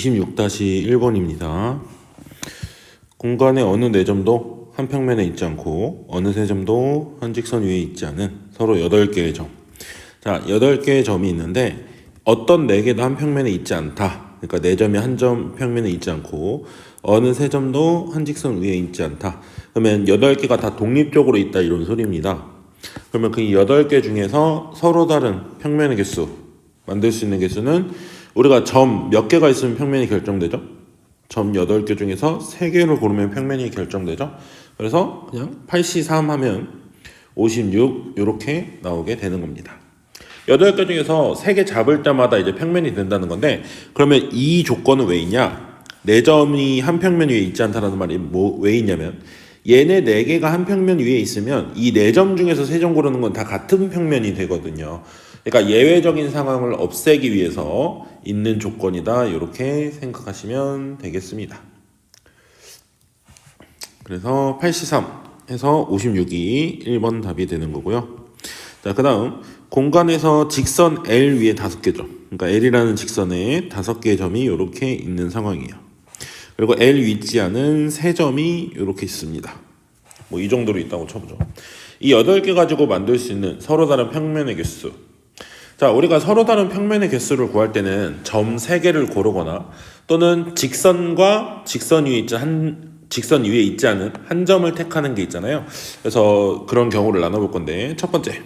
26-1번입니다. 공간의 어느 네 점도 한 평면에 있지 않고 어느 세 점도 한 직선 위에 있지 않은 서로 8개의 점. 자, 8개의 점이 있는데 어떤 4개도 한 평면에 있지 않다. 그러니까 4점이 한 점 평면에 있지 않고 어느 세 점도 한 직선 위에 있지 않다. 그러면 8개가 다 독립적으로 있다 이런 소리입니다. 그러면 그 8개 중에서 서로 다른 평면의 개수, 만들 수 있는 개수는 우리가 점 몇 개가 있으면 평면이 결정되죠? 점 8개 중에서 3개를 고르면 평면이 결정되죠? 그래서 그냥 83 하면 56 이렇게 나오게 되는 겁니다. 8개 중에서 3개 잡을 때마다 이제 평면이 된다는 건데, 그러면 이 조건은 왜 있냐? 4점이 한 평면 위에 있지 않다라는 말이 왜 있냐면, 얘네 4개가 한 평면 위에 있으면 이 4점 중에서 3점 고르는 건 다 같은 평면이 되거든요. 그러니까 예외적인 상황을 없애기 위해서 있는 조건이다 이렇게 생각하시면 되겠습니다. 그래서 83에서 56이 1번 답이 되는 거고요. 자, 그 다음 공간에서 직선 L 위에 5개죠. 그러니까 L이라는 직선에 5개의 점이 이렇게 있는 상황이에요. 그리고 L 위치하는 3점이 이렇게 있습니다. 뭐 이 정도로 있다고 쳐보죠. 이 8개 가지고 만들 수 있는 서로 다른 평면의 개수. 자, 우리가 서로 다른 평면의 개수를 구할 때는 점 3개를 고르거나 또는 직선과 직선 위에 있지 않은 한 점을 택하는 게 있잖아요. 그래서 그런 경우를 나눠볼 건데, 첫 번째,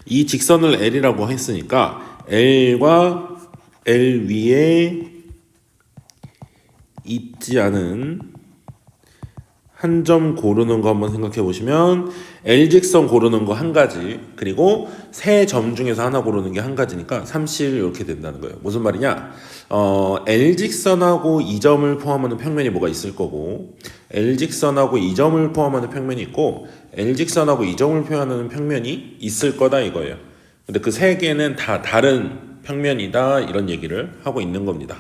이 직선을 L이라고 했으니까 L과 L 위에 있지 않은 한 점 고르는 거 한번 생각해 보시면, L직선 고르는 거 한 가지, 그리고 세 점 중에서 하나 고르는 게 한 가지니까 3실 이렇게 된다는 거예요. 무슨 말이냐? L직선하고 이 점을 포함하는 평면이 뭐가 있을 거고, L직선하고 이 점을 포함하는 평면이 있고, L직선하고 이 점을 표현하는 평면이 있을 거다 이거예요. 근데 그 세 개는 다 다른 평면이다 이런 얘기를 하고 있는 겁니다.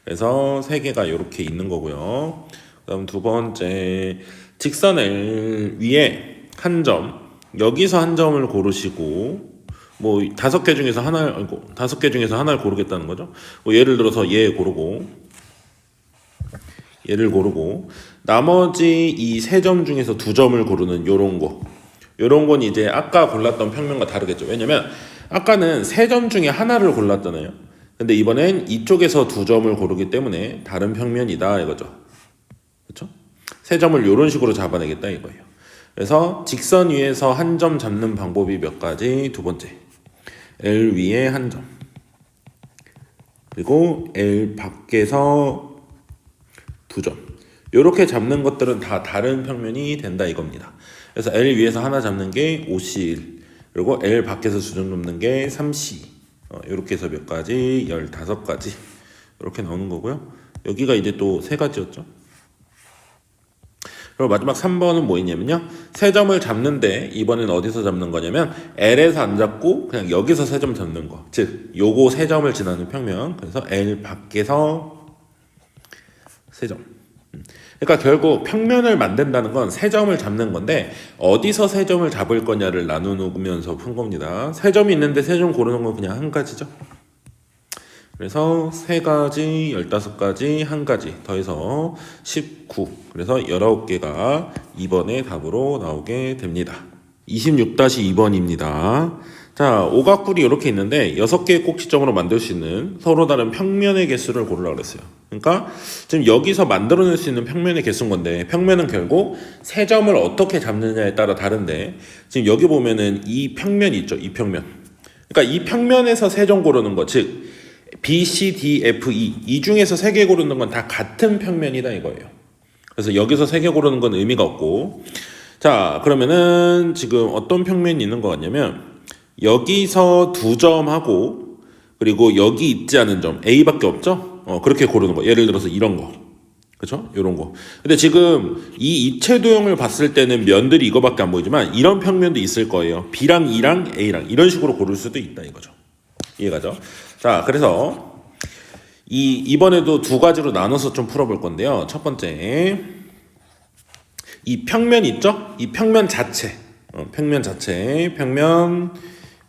그래서 세 개가 이렇게 있는 거고요. 그다음 두 번째, 직선 L 위에 한 점, 여기서 한 점을 고르시고, 뭐 5개 중에서 하나를, 5개 중에서 하나를 고르겠다는 거죠. 뭐 예를 들어서 얘를 고르고 나머지 이 3점 중에서 2점을 고르는 요런 건 이제 아까 골랐던 평면과 다르겠죠. 왜냐면 아까는 3점 중에 하나를 골랐잖아요. 근데 이번엔 이쪽에서 2점을 고르기 때문에 다른 평면이다 이거죠. 그렇죠? 3점을 이런 식으로 잡아내겠다 이거예요. 그래서 직선 위에서 한 점 잡는 방법이 몇 가지. 두 번째, L 위에 한 점, 그리고 L 밖에서 2점. 이렇게 잡는 것들은 다 다른 평면이 된다 이겁니다. 그래서 L 위에서 하나 잡는 게 5C1, 그리고 L 밖에서 2점 잡는 게 3C. 이렇게 해서 몇 가지? 15가지 이렇게 나오는 거고요. 여기가 이제 또 3가지였죠. 그리고 마지막 3번은 뭐 있냐면요, 3점을 잡는데 이번엔 어디서 잡는 거냐면 L에서 안 잡고 그냥 여기서 3점 잡는 거, 즉 요거 3점을 지나는 평면. 그래서 L 밖에서 3점. 그러니까 결국 평면을 만든다는 건 3점을 잡는 건데 어디서 3점을 잡을 거냐를 나누면서 푼 겁니다. 3점이 있는데 3점 고르는 건 그냥 한 가지죠. 그래서 3가지, 15가지, 한 가지 더해서 19. 그래서 19개가 2번의 답으로 나오게 됩니다. 26-2번입니다. 자, 오각뿔이 이렇게 있는데 6개의 꼭지점으로 만들 수 있는 서로 다른 평면의 개수를 고르라고 그랬어요. 그러니까 지금 여기서 만들어낼 수 있는 평면의 개수인 건데, 평면은 결국 3점을 어떻게 잡느냐에 따라 다른데, 지금 여기 보면은 이 평면이 있죠. 이 평면. 그러니까 이 평면에서 3점 고르는 거, 즉 B, C, D, F, E 이 중에서 3개 고르는 건 다 같은 평면이다 이거예요. 그래서 여기서 3개 고르는 건 의미가 없고, 자, 그러면은 지금 어떤 평면이 있는 것 같냐면 여기서 2점하고 그리고 여기 있지 않은 점 A밖에 없죠? 그렇게 고르는 거. 예를 들어서 이런 거, 그렇죠? 이런 거. 근데 지금 이 입체도형을 봤을 때는 면들이 이거밖에 안 보이지만 이런 평면도 있을 거예요. B랑 E랑 A랑 이런 식으로 고를 수도 있다 이거죠. 이해가죠? 자, 그래서 이번에도 2가지로 나눠서 좀 풀어볼 건데요. 첫 번째, 이 평면 있죠? 이 평면 자체, 평면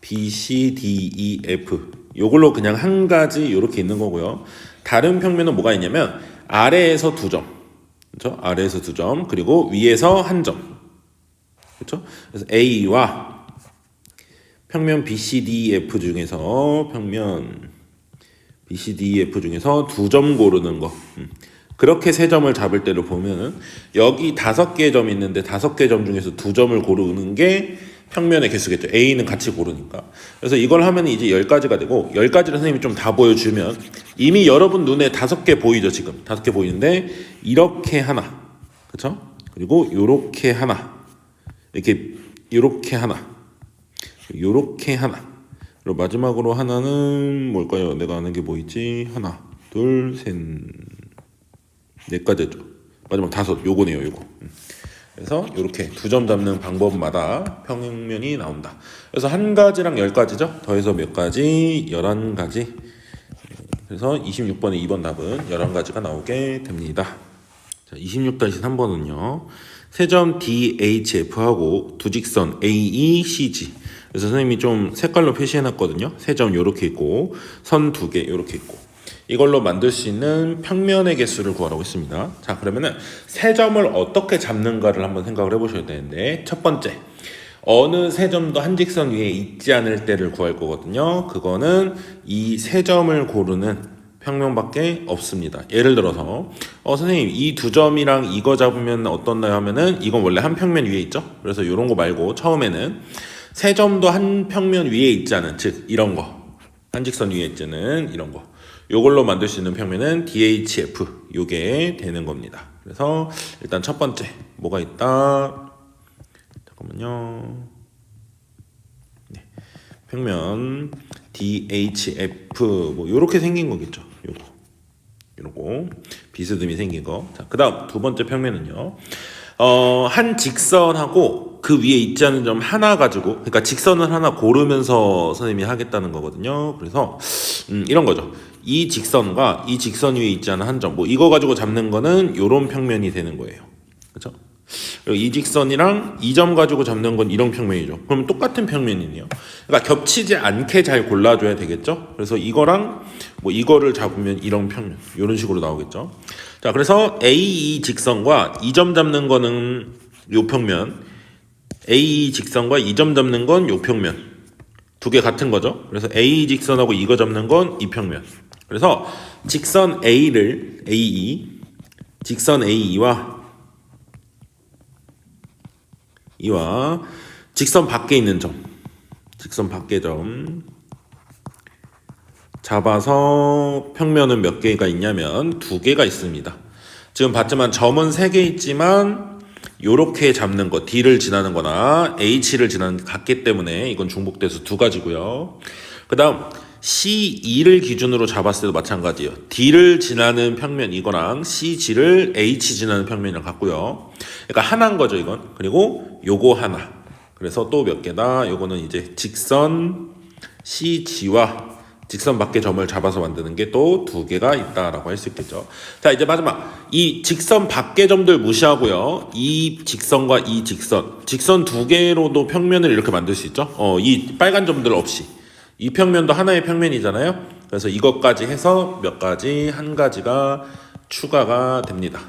B, C, D, E, F 요걸로 그냥 한 가지 이렇게 있는 거고요. 다른 평면은 뭐가 있냐면 아래에서 2점, 그렇죠? 아래에서 2점, 그리고 위에서 1점, 그렇죠? 그래서 A와 평면 BCDF 중에서 평면 BCDF 중에서 2점 고르는 거. 그렇게 3점을 잡을 때를 보면은 여기 5개의 점이 있는데 5개의 점 중에서 2점을 고르는 게 평면의 개수겠죠. A는 같이 고르니까. 그래서 이걸 하면 이제 10가지가 되고, 10가지를 선생님이 좀 다 보여주면 이미 여러분 눈에 5개 보이죠. 지금 5개 보이는데 이렇게 하나, 그렇죠? 그리고 요렇게 하나, 이렇게 하나, 요렇게 하나, 그리고 마지막으로 하나는 뭘까요? 내가 아는 게 뭐 있지? 하나, 둘, 셋, 4가지죠. 마지막 5, 요거네요. 요거. 그래서 이렇게 2점 잡는 방법마다 평면이 나온다. 그래서 1가지랑 10가지죠. 더해서 몇 가지? 11가지. 그래서 26번의 2번 답은 11가지가 나오게 됩니다. 자, 26-3번은요. 세점 DHF하고 두 직선 AECG. 그래서 선생님이 좀 색깔로 표시해놨거든요. 세 점 요렇게 있고 선 2개 요렇게 있고, 이걸로 만들 수 있는 평면의 개수를 구하라고 했습니다. 자, 그러면은 세 점을 어떻게 잡는가를 한번 생각을 해보셔야 되는데, 첫 번째, 어느 세 점도 한 직선 위에 있지 않을 때를 구할 거거든요. 그거는 이 세 점을 고르는 평면밖에 없습니다. 예를 들어서 선생님 이 2점이랑 이거 잡으면 어떻나요 하면은 이건 원래 한 평면 위에 있죠. 그래서 이런 거 말고 처음에는 세 점도 한 평면 위에 있지 않은, 즉 이런 거, 한 직선 위에 있지는 이런 거, 요걸로 만들 수 있는 평면은 DHF, 요게 되는 겁니다. 그래서 일단 첫 번째 뭐가 있다? 잠깐만요. 네. 평면 DHF 뭐 요렇게 생긴 거겠죠. 요거 비스듬히 생긴 거. 자, 그다음 두 번째 평면은요. 한 직선하고 그 위에 있지 않은 점 하나 가지고, 그러니까 직선을 하나 고르면서 선생님이 하겠다는 거거든요. 그래서 이런 거죠. 이 직선과 이 직선 위에 있지 않은 한 점, 뭐 이거 가지고 잡는 거는 요런 평면이 되는 거예요. 그렇죠? 그리고 이 직선이랑 이 점 가지고 잡는 건 이런 평면이죠. 그럼 똑같은 평면이네요. 그러니까 겹치지 않게 잘 골라줘야 되겠죠. 그래서 이거랑 뭐 이거를 잡으면 이런 평면, 이런 식으로 나오겠죠. 자, 그래서 AE 직선과 이 점 잡는 거는 요 평면, AE 직선과 이 점 잡는 건 요 평면, 두 개 같은 거죠. 그래서 AE 직선하고 이거 잡는 건 이 평면. 그래서 직선 A를 직선 AE와 직선 밖에 있는 점, 직선 밖의 점 잡아서 평면은 몇 개가 있냐면 2개가 있습니다. 지금 봤지만 점은 3개 있지만 요렇게 잡는 거, D를 지나는 거나 H를 지나는 게 같기 때문에 이건 중복돼서 2가지고요. 그 다음 C2를 기준으로 잡았을 때도 마찬가지예요. D를 지나는 평면 이거랑 CG를 H 지나는 평면이랑 같고요. 그러니까 하나인 거죠, 이건. 그리고 요거 하나. 그래서 또 몇 개다? 요거는 이제 직선 CG와 직선 밖의 점을 잡아서 만드는 게 또 2개가 있다라고 할 수 있겠죠. 자, 이제 마지막 이 직선 밖의 점들 무시하고요. 이 직선과 이 직선 2개로도 평면을 이렇게 만들 수 있죠. 이 빨간 점들 없이 이 평면도 하나의 평면이잖아요. 그래서 이것까지 해서 몇 가지, 한 가지가 추가가 됩니다.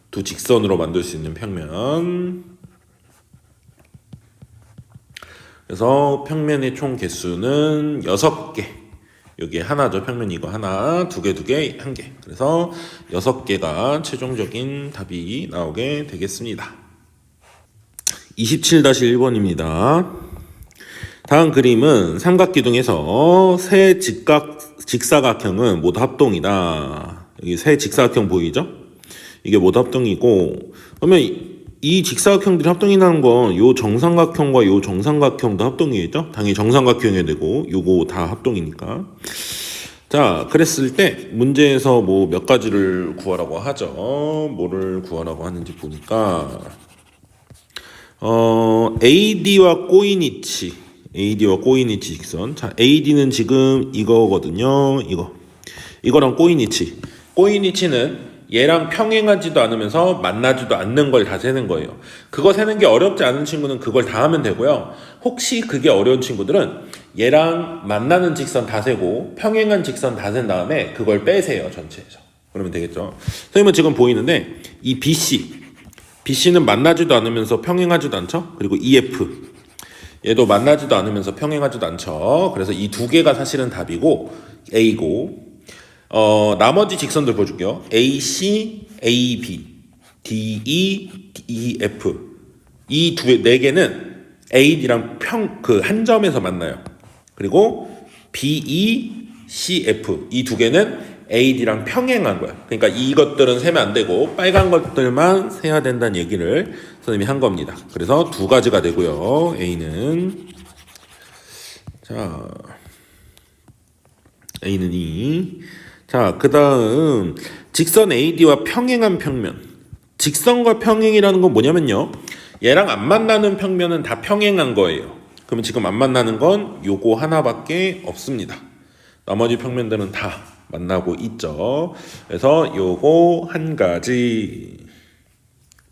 두 직선으로 만들 수 있는 평면. 그래서 평면의 총 개수는 6개. 여기 하나죠. 평면 이거 하나, 2개, 2개, 1개. 그래서 6개가 최종적인 답이 나오게 되겠습니다. 27-1번입니다. 다음 그림은 삼각기둥에서 세 직사각형은 모두 합동이다. 여기 세 직사각형 보이죠? 이게 모두 합동이고, 그러면 이 직사각형들이 합동이라는 건 요 정삼각형과 요 정삼각형도 합동이겠죠? 당연히 정삼각형이 되고 요거 다 합동이니까. 자, 그랬을 때 문제에서 뭐 몇 가지를 구하라고 하죠. 뭐를 구하라고 하는지 보니까 AD와 꼬인위치 직선. 자, AD는 지금 이거거든요. 이거랑 꼬인위치는 얘랑 평행하지도 않으면서 만나지도 않는 걸 다 세는 거예요. 그거 세는 게 어렵지 않은 친구는 그걸 다 하면 되고요. 혹시 그게 어려운 친구들은 얘랑 만나는 직선 다 세고 평행한 직선 다 센 다음에 그걸 빼세요. 전체에서. 그러면 되겠죠. 선생님은 지금 보이는데 이 BC는 만나지도 않으면서 평행하지도 않죠. 그리고 EF 얘도 만나지도 않으면서 평행하지도 않죠. 그래서 이 두 개가 사실은 답이고 A고 나머지 직선들 보여줄게요. AC, AB, DE, DEF 이 네 개는 AD랑 한 점에서 만나요. 그리고 BE, CF 이 두 개는 AD랑 평행한 거야. 그러니까 이것들은 세면 안 되고 빨간 것들만 세야 된다는 얘기를 선생님이 한 겁니다. 그래서 두 가지가 되고요. A는 자 A는 2. 자, 그 다음 직선 AD와 평행한 평면. 직선과 평행이라는 건 뭐냐면요. 얘랑 안 만나는 평면은 다 평행한 거예요. 그러면 지금 안 만나는 건 요거 하나밖에 없습니다. 나머지 평면들은 다 만나고 있죠. 그래서 요거 한 가지.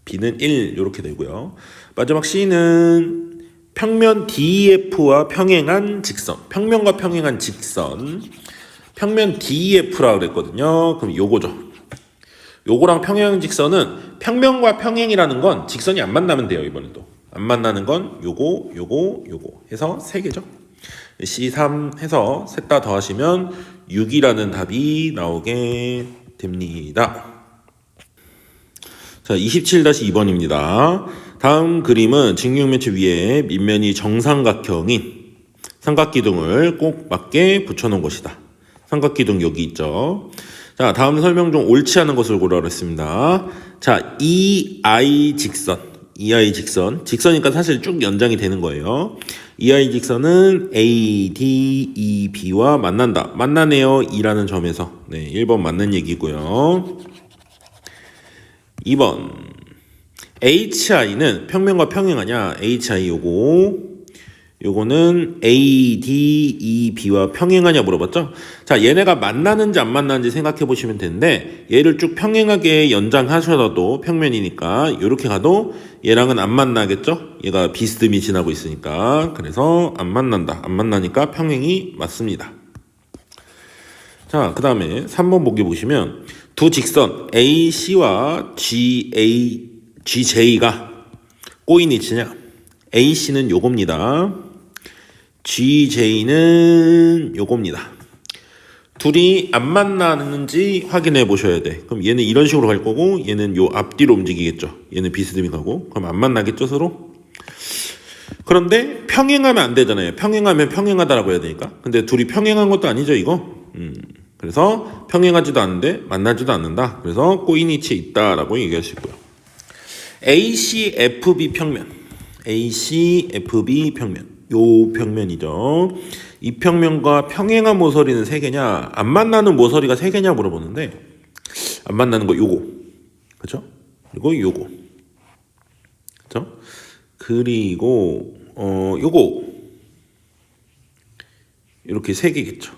B는 1 이렇게 되고요. 마지막 C는 평면 DEF와 평행한 직선. 평면과 평행한 직선. 평면 DEF라고 그랬거든요. 그럼 요거죠. 요거랑 평행한 직선은 평면과 평행이라는 건 직선이 안 만나면 돼요. 이번에도 안 만나는 건 요거 해서 3개죠. C3 해서 셋 다 더하시면 6이라는 답이 나오게 됩니다. 자, 27-2번입니다. 다음 그림은 직육면체 위에 밑면이 정삼각형인 삼각기둥을 꼭 맞게 붙여놓은 것이다. 삼각기둥 여기 있죠. 자, 다음 설명 중 옳지 않은 것을 고르라 했습니다. 자, EI 직선. 직선이니까 사실 쭉 연장이 되는 거예요. EI 직선은 ADEB와 만난다. 만나네요. 2라는 점에서. 네, 1번 맞는 얘기고요. 2번. HI는 평면과 평행하냐? HI 요거는 ADEB와 평행하냐 물어봤죠? 자, 얘네가 만나는지 안 만나는지 생각해 보시면 되는데 얘를 쭉 평행하게 연장하셔도 평면이니까 이렇게 가도 얘랑은 안 만나겠죠? 얘가 비스듬히 지나고 있으니까. 그래서 안 만난다. 안 만나니까 평행이 맞습니다. 자, 그 다음에 3번 보기 보시면 두 직선 AC와 GJ가 꼬인 위치냐? AC는 요겁니다. GJ는 요겁니다. 둘이 안 만나는지 확인해 보셔야 돼. 그럼 얘는 이런 식으로 갈 거고 얘는 요 앞뒤로 움직이겠죠. 얘는 비스듬히 가고 그럼 안 만나겠죠 서로? 그런데 평행하면 안 되잖아요. 평행하면 평행하다라고 해야 되니까. 근데 둘이 평행한 것도 아니죠 이거. 그래서 평행하지도 않는데 만나지도 않는다. 그래서 꼬인 위치에 있다라고 얘기할 수 있고요. ACFB 평면. ACFB 평면. 요 평면이죠. 이 평면과 평행한 모서리는 3개냐, 안 만나는 모서리가 3개냐 물어보는데 안 만나는 거 요거. 그렇죠? 그리고 요거. 그렇죠? 그리고 요거. 이렇게 3개겠죠.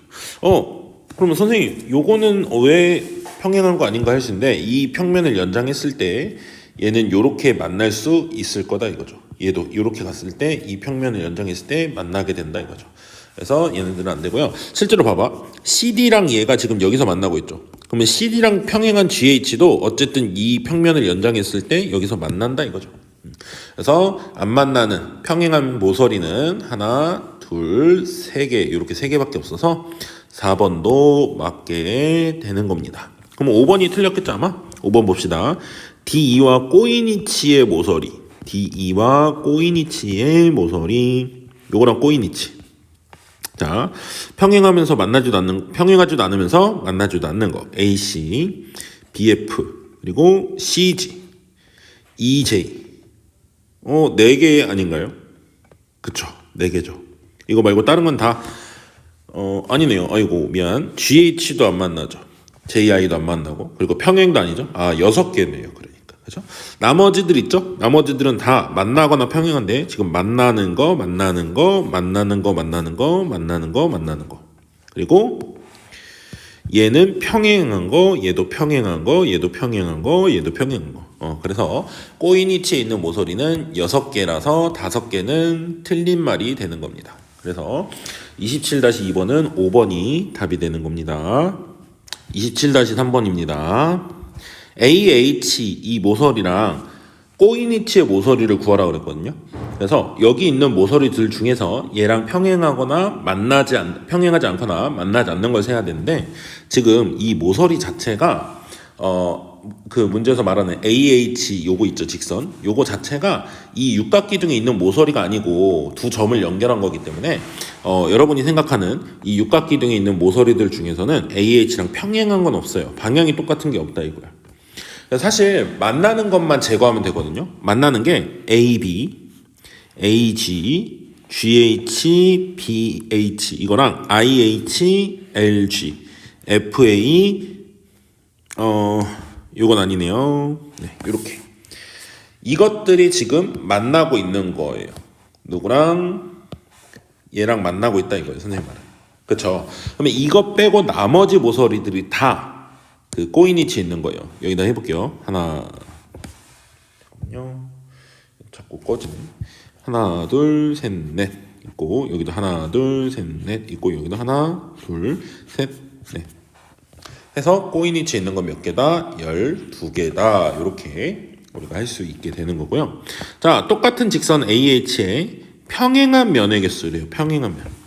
그러면 선생님, 요거는 왜 평행한 거 아닌가 하시는데 이 평면을 연장했을 때 얘는 요렇게 만날 수 있을 거다 이거죠. 얘도 이렇게 갔을 때 이 평면을 연장했을 때 만나게 된다 이거죠. 그래서 얘네들은 안 되고요. 실제로 봐봐. CD랑 얘가 지금 여기서 만나고 있죠. 그러면 CD랑 평행한 GH도 어쨌든 이 평면을 연장했을 때 여기서 만난다 이거죠. 그래서 안 만나는 평행한 모서리는 하나, 둘, 3개 이렇게 3개밖에 없어서 4번도 맞게 되는 겁니다. 그럼 5번이 틀렸겠죠 아마? 5번 봅시다. DE와 꼬인 위치의 모서리. DE와 꼬인 위치의 모서리. 요거랑 꼬인 위치. 자, 평행하지도 않으면서 만나지도 않는 거. AC, BF, 그리고 CG, EJ. 4개 아닌가요? 그쵸. 4개죠. 이거 말고 다른 건 다, 아니네요. 아이고, 미안. GH도 안 만나죠. JI도 안 만나고. 그리고 평행도 아니죠. 6개네요. 그러니까. 그죠? 나머지들 있죠? 나머지들은 다 만나거나 평행한데 지금 만나는 거. 그리고 얘는 평행한 거, 얘도 평행한 거. 그래서 꼬인 위치에 있는 모서리는 6개라서 5개는 틀린 말이 되는 겁니다. 그래서 27-2번은 5번이 답이 되는 겁니다. 27-3번입니다. AH 이 모서리랑 꼬이니치의 모서리를 구하라 그랬거든요. 그래서 여기 있는 모서리들 중에서 얘랑 평행하지 않거나 만나지 않는 걸 세야 되는데, 지금 이 모서리 자체가 그 문제에서 말하는 AH 요거 있죠, 직선. 요거 자체가 이 육각기둥에 있는 모서리가 아니고 두 점을 연결한 거기 때문에 여러분이 생각하는 이 육각기둥에 있는 모서리들 중에서는 AH랑 평행한 건 없어요. 방향이 똑같은 게 없다 이거야. 사실 만나는 것만 제거하면 되거든요. 만나는 게 AB, AG, GH, BH 이거랑 IH, LG, FA 요건 아니네요. 네, 요렇게 이것들이 지금 만나고 있는 거예요. 누구랑 얘랑 만나고 있다 이거예요, 선생님 말은. 그렇죠? 그러면 이것 빼고 나머지 모서리들이 다 그 꼬이니치 있는 거예요. 여기다 해볼게요. 하나, 잠깐만요. 자꾸 꺼지네. 하나, 둘, 셋, 넷 있고, 여기도 하나, 둘, 셋, 넷 있고, 여기도 하나, 둘, 셋, 넷. 해서 꼬이니치 있는 건 몇 개다? 12개다. 이렇게 우리가 할 수 있게 되는 거고요. 자, 똑같은 직선 AH의 평행한 면의 개수래요. 평행한 면.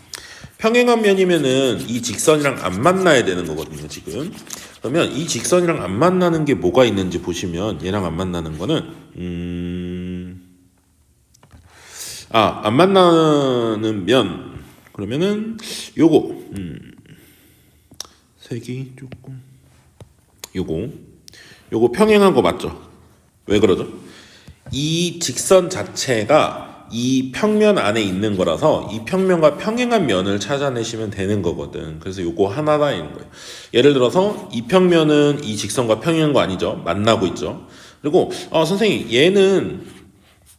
평행한 면이면은 이 직선이랑 안 만나야 되는 거거든요, 지금. 그러면 이 직선이랑 안 만나는 게 뭐가 있는지 보시면, 얘랑 안 만나는 거는 안 만나는 면 그러면은 요거 색이 조금 요거 평행한 거 맞죠? 왜 그러죠? 이 직선 자체가 이 평면 안에 있는 거라서 이 평면과 평행한 면을 찾아내시면 되는 거거든. 그래서 요거 하나다 이런 거예요. 예를 들어서 이 평면은 이 직선과 평행한 거 아니죠? 만나고 있죠. 그리고 선생님 얘는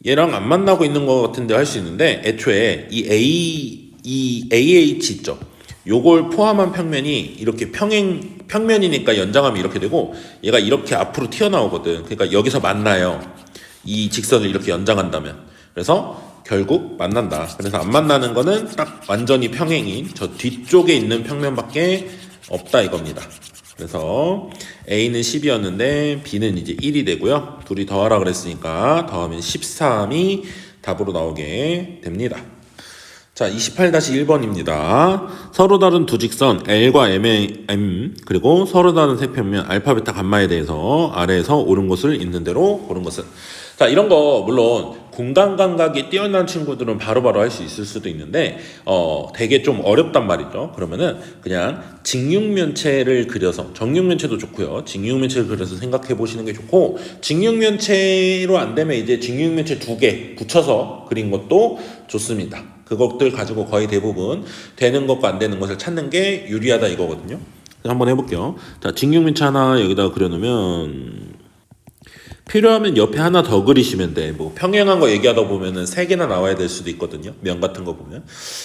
얘랑 안 만나고 있는 거 같은데 할 수 있는데, 애초에 이 AH 있죠? 요걸 포함한 평면이 이렇게 평면이니까 연장하면 이렇게 되고, 얘가 이렇게 앞으로 튀어나오거든. 그러니까 여기서 만나요. 이 직선을 이렇게 연장한다면. 그래서 결국 만난다. 그래서 안 만나는 거는 딱 완전히 평행인 저 뒤쪽에 있는 평면밖에 없다 이겁니다. 그래서 A는 10이었는데 B는 이제 1이 되고요. 둘이 더하라 그랬으니까 더하면 13이 답으로 나오게 됩니다. 자, 28-1번입니다. 서로 다른 두 직선 L과 M 그리고 서로 다른 세 평면 알파, 베타, 감마에 대해서 아래에서 옳은 것을 있는 대로 고른 것은. 자, 이런 거 물론 공간 감각이 뛰어난 친구들은 바로바로 할 수 있을 수도 있는데 되게 좀 어렵단 말이죠. 그러면은 그냥 직육면체를 그려서, 정육면체도 좋고요. 직육면체를 그려서 생각해 보시는 게 좋고, 직육면체로 안 되면 이제 직육면체 2개 붙여서 그린 것도 좋습니다. 그것들 가지고 거의 대부분 되는 것과 안 되는 것을 찾는 게 유리하다 이거거든요. 한번 해볼게요. 자, 직육면체 하나 여기다 그려놓으면 필요하면 옆에 하나 더 그리시면 돼. 뭐 평행한 거 얘기하다 보면은 3개나 나와야 될 수도 있거든요. 면 같은 거 보면.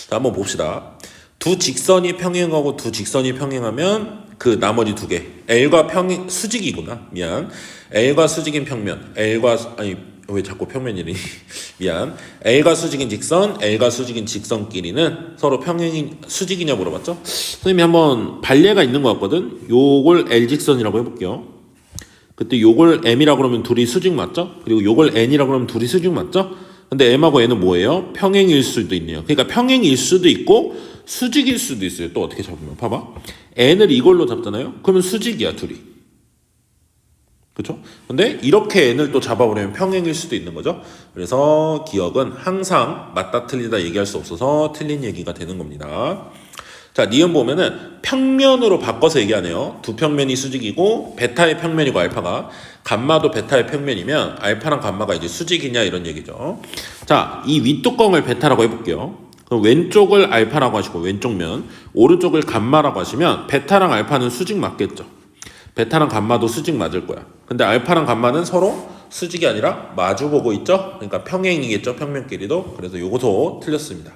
자, 한번 봅시다. 두 직선이 평행하고 두 직선이 평행하면 그 나머지 2개. L과 수직이구나. 미안. L과 수직인 평면. 왜 자꾸 평면이니? 미안. L과 수직인 직선, L과 수직인 직선끼리는 서로 평행인 수직이냐 물어봤죠? 선생님이 한번 발례가 있는 것 같거든. 요걸 L직선이라고 해볼게요. 그때 요걸 M이라고 그러면 둘이 수직 맞죠? 그리고 요걸 N이라고 그러면 둘이 수직 맞죠? 근데 M하고 N은 뭐예요? 평행일 수도 있네요. 그러니까 평행일 수도 있고 수직일 수도 있어요. 또 어떻게 잡으면 봐봐. N을 이걸로 잡잖아요. 그러면 수직이야 둘이. 그렇죠? 근데 이렇게 N을 또 잡아버리면 평행일 수도 있는 거죠. 그래서 기억은 항상 맞다 틀리다 얘기할 수 없어서 틀린 얘기가 되는 겁니다. 자, 니은 보면은 평면으로 바꿔서 얘기하네요. 두 평면이 수직이고 베타의 평면이고 알파가, 감마도 베타의 평면이면 알파랑 감마가 이제 수직이냐 이런 얘기죠. 자, 이 윗뚜껑을 베타라고 해볼게요. 그럼 왼쪽을 알파라고 하시고 왼쪽 면, 오른쪽을 감마라고 하시면 베타랑 알파는 수직 맞겠죠. 베타랑 감마도 수직 맞을 거야. 근데 알파랑 감마는 서로 수직이 아니라 마주보고 있죠. 그러니까 평행이겠죠, 평면끼리도. 그래서 요것도 틀렸습니다.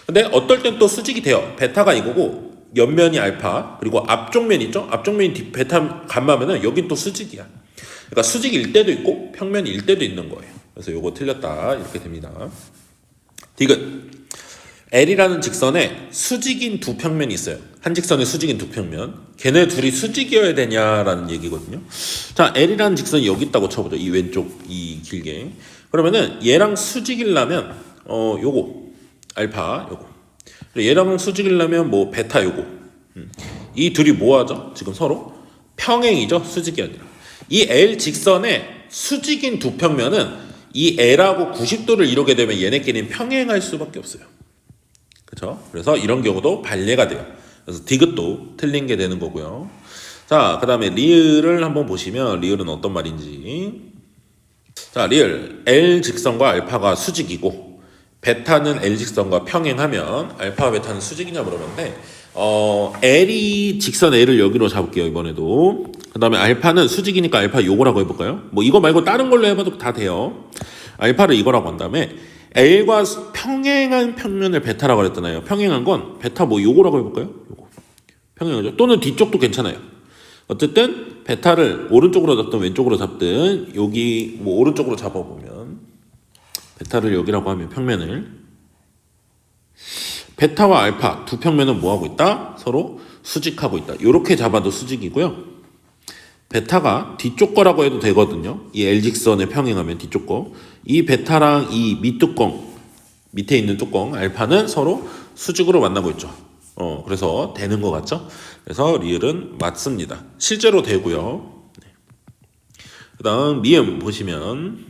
근데 어떨 땐 또 수직이 돼요. 베타가 이거고 옆면이 알파, 그리고 앞쪽 면 있죠? 앞쪽 면이 베타 감마면은 여긴 또 수직이야. 그러니까 수직일 때도 있고 평면일 때도 있는 거예요. 그래서 요거 틀렸다 이렇게 됩니다. 디귿. L이라는 직선에 수직인 두 평면이 있어요. 한 직선에 수직인 두 평면. 걔네 둘이 수직이어야 되냐라는 얘기거든요. 자, L이라는 직선이 여기 있다고 쳐보죠. 이 왼쪽 이 길게. 그러면은 얘랑 수직이려면 요거 알파 요거. 얘랑 수직이려면 뭐 베타 요거. 이 둘이 뭐 하죠? 지금 서로 평행이죠. 수직이 아니라. 이 L 직선에 수직인 두 평면은 이 L하고 90도를 이루게 되면 얘네끼리는 평행할 수밖에 없어요. 그렇죠? 그래서 이런 경우도 반례가 돼요. 그래서 디귿도 틀린 게 되는 거고요. 자, 그 다음에 리을을 한번 보시면 리을은 어떤 말인지. 자, 리을 L 직선과 알파가 수직이고 베타는 L 직선과 평행하면 알파와 베타는 수직이냐 물어봤는데 L이 직선 L을 여기로 잡을게요. 이번에도. 그 다음에 알파는 수직이니까 알파 요거라고 해볼까요? 뭐 이거 말고 다른 걸로 해봐도 다 돼요. 알파를 이거라고 한 다음에 L과 평행한 평면을 베타라고 그랬잖아요. 평행한 건 베타 뭐 요거라고 해볼까요? 요거. 평행하죠. 또는 뒤쪽도 괜찮아요. 어쨌든 베타를 오른쪽으로 잡든 왼쪽으로 잡든 여기 뭐 오른쪽으로 잡아보면 베타를 여기라고 하면 평면을 베타와 알파 두 평면은 뭐하고 있다? 서로 수직하고 있다. 이렇게 잡아도 수직이고요. 베타가 뒤쪽 거라고 해도 되거든요. 이 L직선에 평행하면 뒤쪽 거. 이 베타랑 이 밑뚜껑, 밑에 있는 뚜껑, 알파는 서로 수직으로 만나고 있죠. 그래서 되는 것 같죠? 그래서 리을은 맞습니다. 실제로 되고요. 네. 그 다음 미음 보시면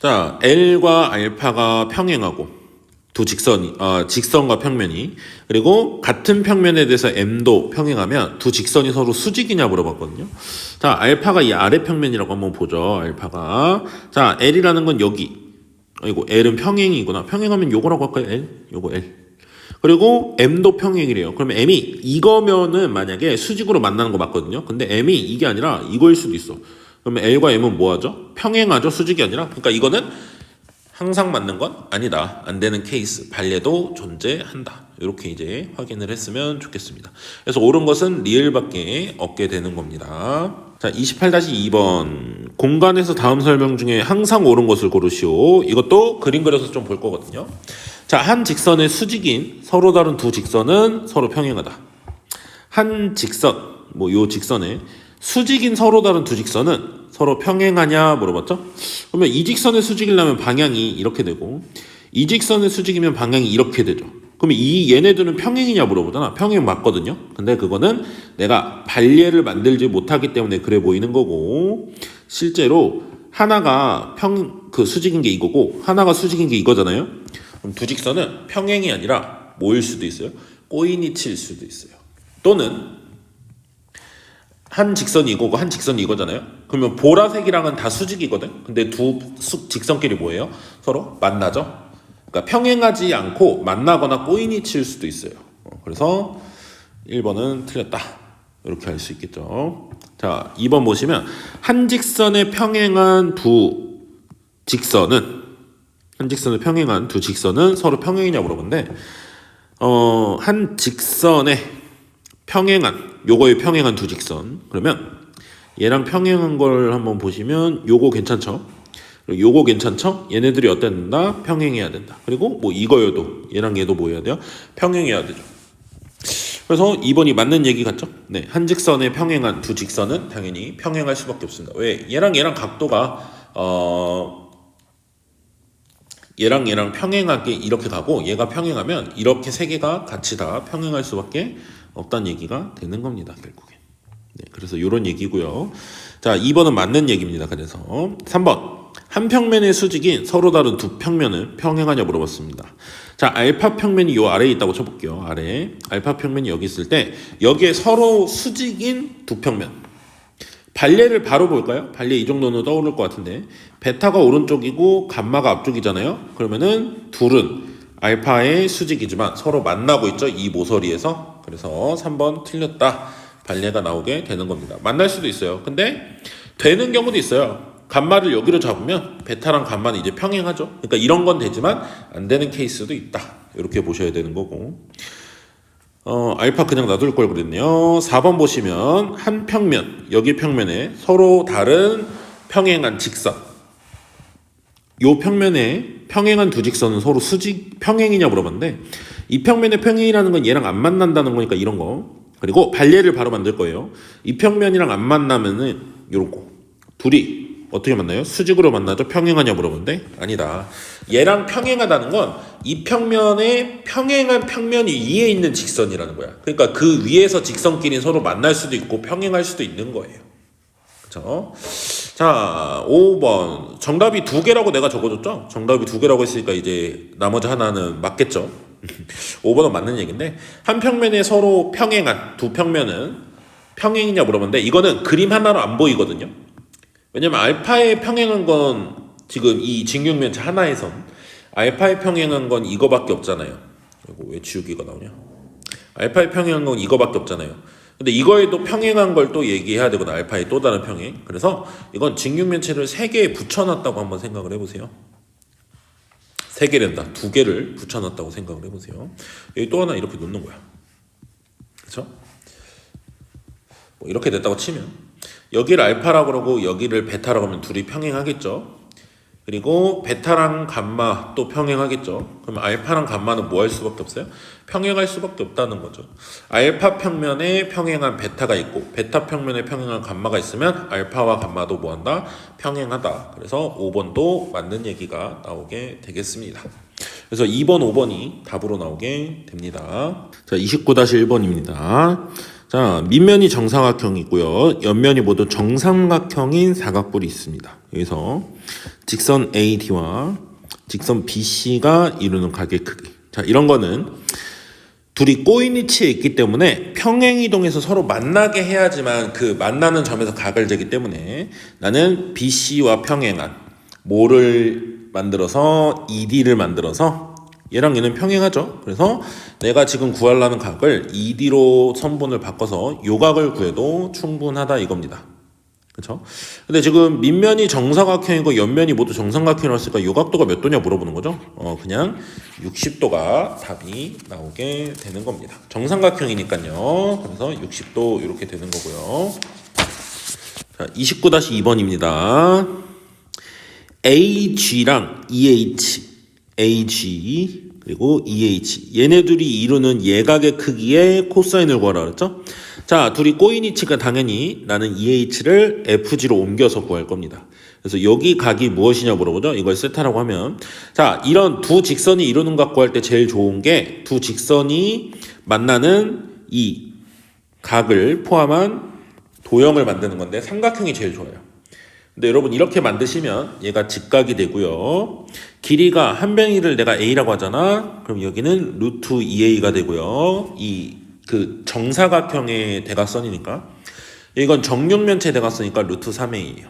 자, L과 알파가 평행하고 두 직선이 직선과 평면이 그리고 같은 평면에 대해서 M도 평행하면 두 직선이 서로 수직이냐 물어봤거든요. 자, 알파가 이 아래 평면이라고 한번 보죠. 알파가 자, L이라는 건 여기 이거 L은 평행이구나. 평행하면 요거라고 할까요? L 요거 L 그리고 M도 평행이래요. 그러면 M이 이거면은 만약에 수직으로 만나는 거 맞거든요. 근데 M이 이게 아니라 이거일 수도 있어. 그러면 L과 M은 뭐하죠? 평행하죠. 수직이 아니라. 그러니까 이거는 항상 맞는 건 아니다. 안 되는 케이스. 반례도 존재한다. 이렇게 이제 확인을 했으면 좋겠습니다. 그래서 옳은 것은 리을밖에 없게 되는 겁니다. 자, 28-2번. 공간에서 다음 설명 중에 항상 옳은 것을 고르시오. 이것도 그림 그려서 좀 볼 거거든요. 자, 한 직선의 수직인 서로 다른 두 직선은 서로 평행하다. 한 직선, 뭐 요 직선에 수직인 서로 다른 두 직선은 서로 평행하냐 물어봤죠? 그러면 이 직선의 수직이려면 방향이 이렇게 되고 이 직선의 수직이면 방향이 이렇게 되죠. 그러면 이 얘네들은 평행이냐 물어보잖아. 평행 맞거든요. 근데 그거는 내가 반례를 만들지 못하기 때문에 그래 보이는 거고 실제로 하나가 수직인 게 이거고 하나가 수직인 게 이거잖아요. 그럼 두 직선은 평행이 아니라 뭐일 수도 있어요? 꼬이니치일 수도 있어요. 또는 한 직선이 이거고 한 직선이 이거잖아요. 그러면 보라색이랑은 다 수직이거든. 근데 두 직선끼리 뭐예요? 서로 만나죠. 그러니까 평행하지 않고 만나거나 꼬이니치일 수도 있어요. 그래서 1번은 틀렸다. 이렇게 할 수 있겠죠. 자, 2번 보시면 한 직선에 평행한 두 직선은 서로 평행이냐고 물어본데 한 직선에 요거에 평행한 두 직선. 그러면 얘랑 평행한 걸 한번 보시면 요거 괜찮죠? 요거 괜찮죠? 얘네들이 어때야 된다? 평행해야 된다. 그리고 뭐 이거여도 얘랑 얘도 뭐 해야 돼요? 평행해야 되죠. 그래서 2번이 맞는 얘기 같죠? 네, 한 직선에 평행한 두 직선은 당연히 평행할 수밖에 없습니다. 왜? 얘랑 각도가 얘랑 평행하게 이렇게 가고 얘가 평행하면 이렇게 세 개가 같이 다 평행할 수밖에 없다는 얘기가 되는 겁니다. 결국엔. 네, 그래서 이런 얘기고요. 자, 2번은 맞는 얘기입니다. 그래서 3번 한 평면의 수직인 서로 다른 두 평면을 평행하냐 물어봤습니다. 자, 알파 평면이 요 아래에 있다고 쳐볼게요. 아래 알파 평면이 여기 있을 때 여기에 서로 수직인 두 평면 반례를 바로 볼까요? 반례 이 정도는 떠오를 것 같은데 베타가 오른쪽이고 감마가 앞쪽이잖아요. 그러면은 둘은 알파의 수직이지만 서로 만나고 있죠. 이 모서리에서. 그래서 3번 틀렸다. 반례가 나오게 되는 겁니다. 만날 수도 있어요. 근데 되는 경우도 있어요. 감마를 여기로 잡으면 베타랑 감마는 이제 평행하죠. 그러니까 이런 건 되지만 안 되는 케이스도 있다. 이렇게 보셔야 되는 거고. 알파 그냥 놔둘 걸 그랬네요. 4번 보시면 한 평면, 여기 평면에 서로 다른 평행한 직선. 요 평면에 평행한 두 직선은 서로 평행이냐 물어봤는데 이 평면의 평행이라는 건 얘랑 안 만난다는 거니까 이런 거. 그리고 발례를 바로 만들 거예요. 이 평면이랑 안 만나면은 요런 거. 둘이 어떻게 만나요? 수직으로 만나죠? 평행하냐 물어보는데 아니다. 얘랑 평행하다는 건 이 평면에 평행한 평면 위에 있는 직선이라는 거야. 그러니까 그 위에서 직선끼리 서로 만날 수도 있고 평행할 수도 있는 거예요. 그렇죠? 자, 5번. 정답이 2개라고 내가 적어줬죠? 정답이 2개라고 했으니까 이제 나머지 하나는 맞겠죠? 5번은 맞는 얘기인데 한 평면에 서로 평행한 두 평면은 평행이냐 물어봤는데 이거는 그림 하나로 안 보이거든요. 왜냐면 알파에 평행한 건 지금 이 직육면체 하나에선 알파에 평행한 건 이거밖에 없잖아요. 이거 왜 지우기가 나오냐? 알파에 평행한 건 이거밖에 없잖아요. 근데 이거에도 평행한 걸 또 얘기해야 되거든. 알파의 또 다른 평행. 그래서 이건 직육면체를 3개에 붙여놨다고 한번 생각을 해보세요. 3개랜다. 2개를 붙여놨다고 생각을 해보세요. 여기 또 하나 이렇게 놓는 거야. 그렇죠? 뭐 이렇게 됐다고 치면 여기를 알파라고 그러고 여기를 베타라고 하면 둘이 평행하겠죠. 그리고 베타랑 감마 또 평행하겠죠. 그럼 알파랑 감마는 뭐 할 수밖에 없어요? 평행할 수밖에 없다는 거죠. 알파 평면에 평행한 베타가 있고 베타 평면에 평행한 감마가 있으면 알파와 감마도 뭐한다? 평행하다. 그래서 5번도 맞는 얘기가 나오게 되겠습니다. 그래서 2번, 5번이 답으로 나오게 됩니다. 자, 29-1번입니다. 자, 밑면이 정사각형이고요. 옆면이 모두 정삼각형인 사각뿔이 있습니다. 여기서 직선 AD와 직선 BC가 이루는 각의 크기. 자, 이런 거는 둘이 꼬인 위치에 있기 때문에 평행이동해서 서로 만나게 해야지만 그 만나는 점에서 각을 재기 때문에 나는 BC와 평행한 뭐를 만들어서 ED를 만들어서 얘랑 얘는 평행하죠. 그래서 내가 지금 구하려는 각을 ED로 선분을 바꿔서 요 각을 구해도 충분하다 이겁니다. 그렇죠? 근데 지금 밑면이 정사각형이고 옆면이 모두 정삼각형이라고 했으니까 요 각도가 몇 도냐 물어보는 거죠. 그냥 60도가 답이 나오게 되는 겁니다. 정삼각형이니까요. 그래서 60도 이렇게 되는 거고요. 자, 29-2번입니다. AG랑 AG 그리고 EH 얘네 둘이 이루는 예각의 크기의 코사인을 구하라 그랬죠? 자, 둘이 꼬인 위치가 당연히 나는 EH를 FG로 옮겨서 구할 겁니다. 그래서 여기 각이 무엇이냐 물어보죠. 이걸 세타라고 하면 자, 이런 두 직선이 이루는 각 구할 때 제일 좋은 게 두 직선이 만나는 이 각을 포함한 도형을 만드는 건데 삼각형이 제일 좋아요. 근데 여러분 이렇게 만드시면 얘가 직각이 되고요. 길이가 한 변이를 내가 A라고 하잖아. 그럼 여기는 루트 2A가 되고요. 이 그 정사각형의 대각선이니까 이건 정육면체 대각선이니까 루트 3A예요.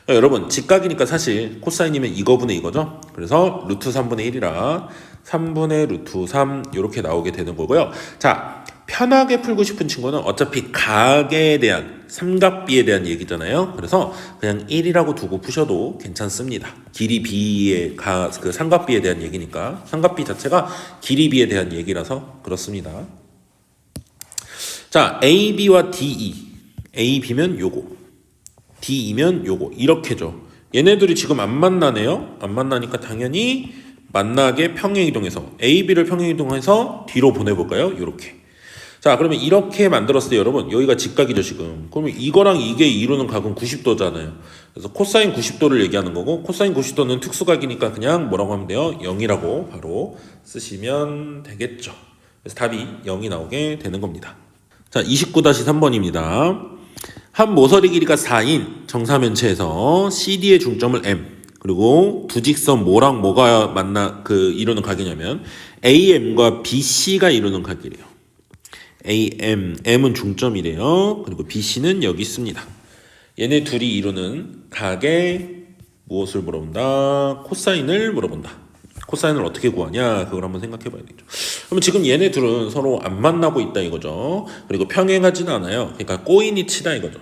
여러분 직각이니까 사실 코사인이면 이거분의 이거죠. 그래서 루트 3분의 1이라 3분의 루트 3 이렇게 나오게 되는 거고요. 자, 편하게 풀고 싶은 친구는 어차피 각에 대한 삼각비에 대한 얘기잖아요. 그래서 그냥 1이라고 두고 푸셔도 괜찮습니다. 길이 B의 그 삼각비에 대한 얘기니까 삼각비 자체가 길이 B에 대한 얘기라서 그렇습니다. 자, AB와 DE AB면 요거 D이면 요거 이렇게죠. 얘네들이 지금 안 만나네요. 안 만나니까 당연히 만나게 평행이동해서 AB를 평행이동해서 뒤로 보내볼까요? 이렇게. 자, 그러면 이렇게 만들었을 때 여러분 여기가 직각이죠 지금. 그러면 이거랑 이게 이루는 각은 90도잖아요. 그래서 코사인 90도를 얘기하는 거고 코사인 90도는 특수각이니까 그냥 뭐라고 하면 돼요? 0이라고 바로 쓰시면 되겠죠. 그래서 답이 0이 나오게 되는 겁니다. 자, 29-3번입니다. 한 모서리 길이가 4인 정사면체에서 CD의 중점을 M 그리고 두 직선 뭐랑 뭐가 이루는 각이냐면 AM과 BC가 이루는 각이래요. M은 중점이래요. 그리고 BC는 여기 있습니다. 얘네 둘이 이루는 각의 무엇을 물어본다? 코사인을 물어본다. 코사인을 어떻게 구하냐? 그걸 한번 생각해 봐야겠죠. 그러면 지금 얘네 둘은 서로 안 만나고 있다 이거죠. 그리고 평행하지는 않아요. 그러니까 꼬인 위치다 이거죠.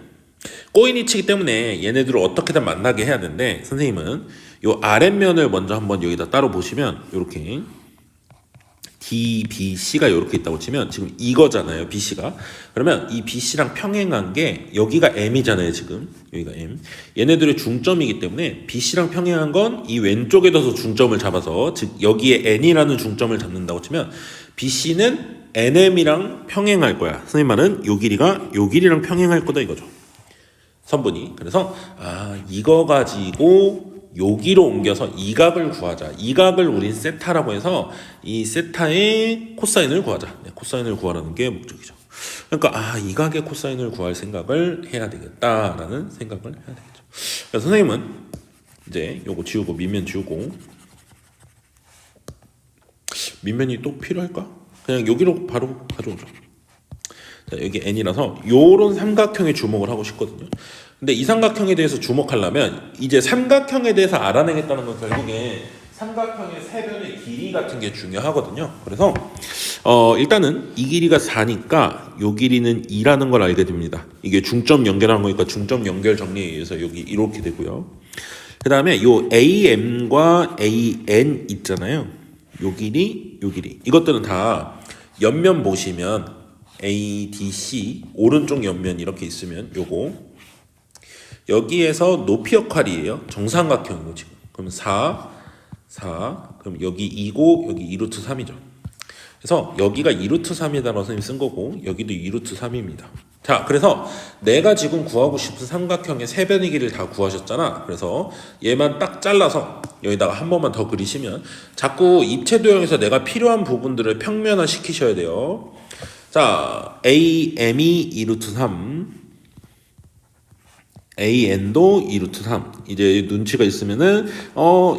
꼬인 위치이기 때문에 얘네들을 어떻게든 만나게 해야 되는데 선생님은 요 아랫면을 먼저 한번 여기다 따로 보시면 이렇게 DBC가 이렇게 있다고 치면 지금 이거잖아요, BC가. 그러면 이 BC랑 평행한 게 여기가 M이잖아요, 지금. 여기가 M. 얘네들의 중점이기 때문에 BC랑 평행한 건 이 왼쪽에 둬서 중점을 잡아서, 즉 여기에 N이라는 중점을 잡는다고 치면 BC는 NM이랑 평행할 거야. 선생님 말은 요 길이가 요 길이랑 평행할 거다 이거죠. 선분이. 그래서 이거 가지고 여기로 옮겨서 이 각을 구하자. 이 각을 우린 세타라고 해서 이 세타의 코사인을 구하자. 네, 코사인을 구하라는 게 목적이죠. 그러니까 이 각의 코사인을 구할 생각을 해야 되겠다라는 생각을 해야 되겠죠. 그래서 선생님은 이제 요거 지우고 밑면 지우고, 밑면이 또 필요할까? 그냥 여기로 바로 가져오죠. 자, 여기 n이라서 요런 삼각형에 주목을 하고 싶거든요. 근데 이 삼각형에 대해서 주목하려면 이제 삼각형에 대해서 알아내겠다는 건 결국에 삼각형의 세변의 길이 같은 게 중요하거든요. 그래서 일단은 이 길이가 4니까 요 길이는 2라는 걸 알게 됩니다. 이게 중점 연결하는 거니까 중점 연결 정리에 의해서 여기 이렇게 되고요. 그 다음에 요 AM과 AN 있잖아요. 요 길이, 요 길이. 이것들은 다 옆면 보시면 ADC 오른쪽 옆면 이렇게 있으면 요거 여기에서 높이 역할이에요. 정삼각형이고 지금. 그럼 4, 그럼 여기 2고 여기 2루트 3이죠. 그래서 여기가 2루트 3이다라고 선생님이 쓴 거고 여기도 2루트 3입니다. 자, 그래서 내가 지금 구하고 싶은 삼각형의 세변의 길이를 다 구하셨잖아. 그래서 얘만 딱 잘라서 여기다가 한 번만 더 그리시면 자꾸 입체 도형에서 내가 필요한 부분들을 평면화 시키셔야 돼요. 자, AM이 2루트 3, AN도 2루트 3. 이제 눈치가 있으면은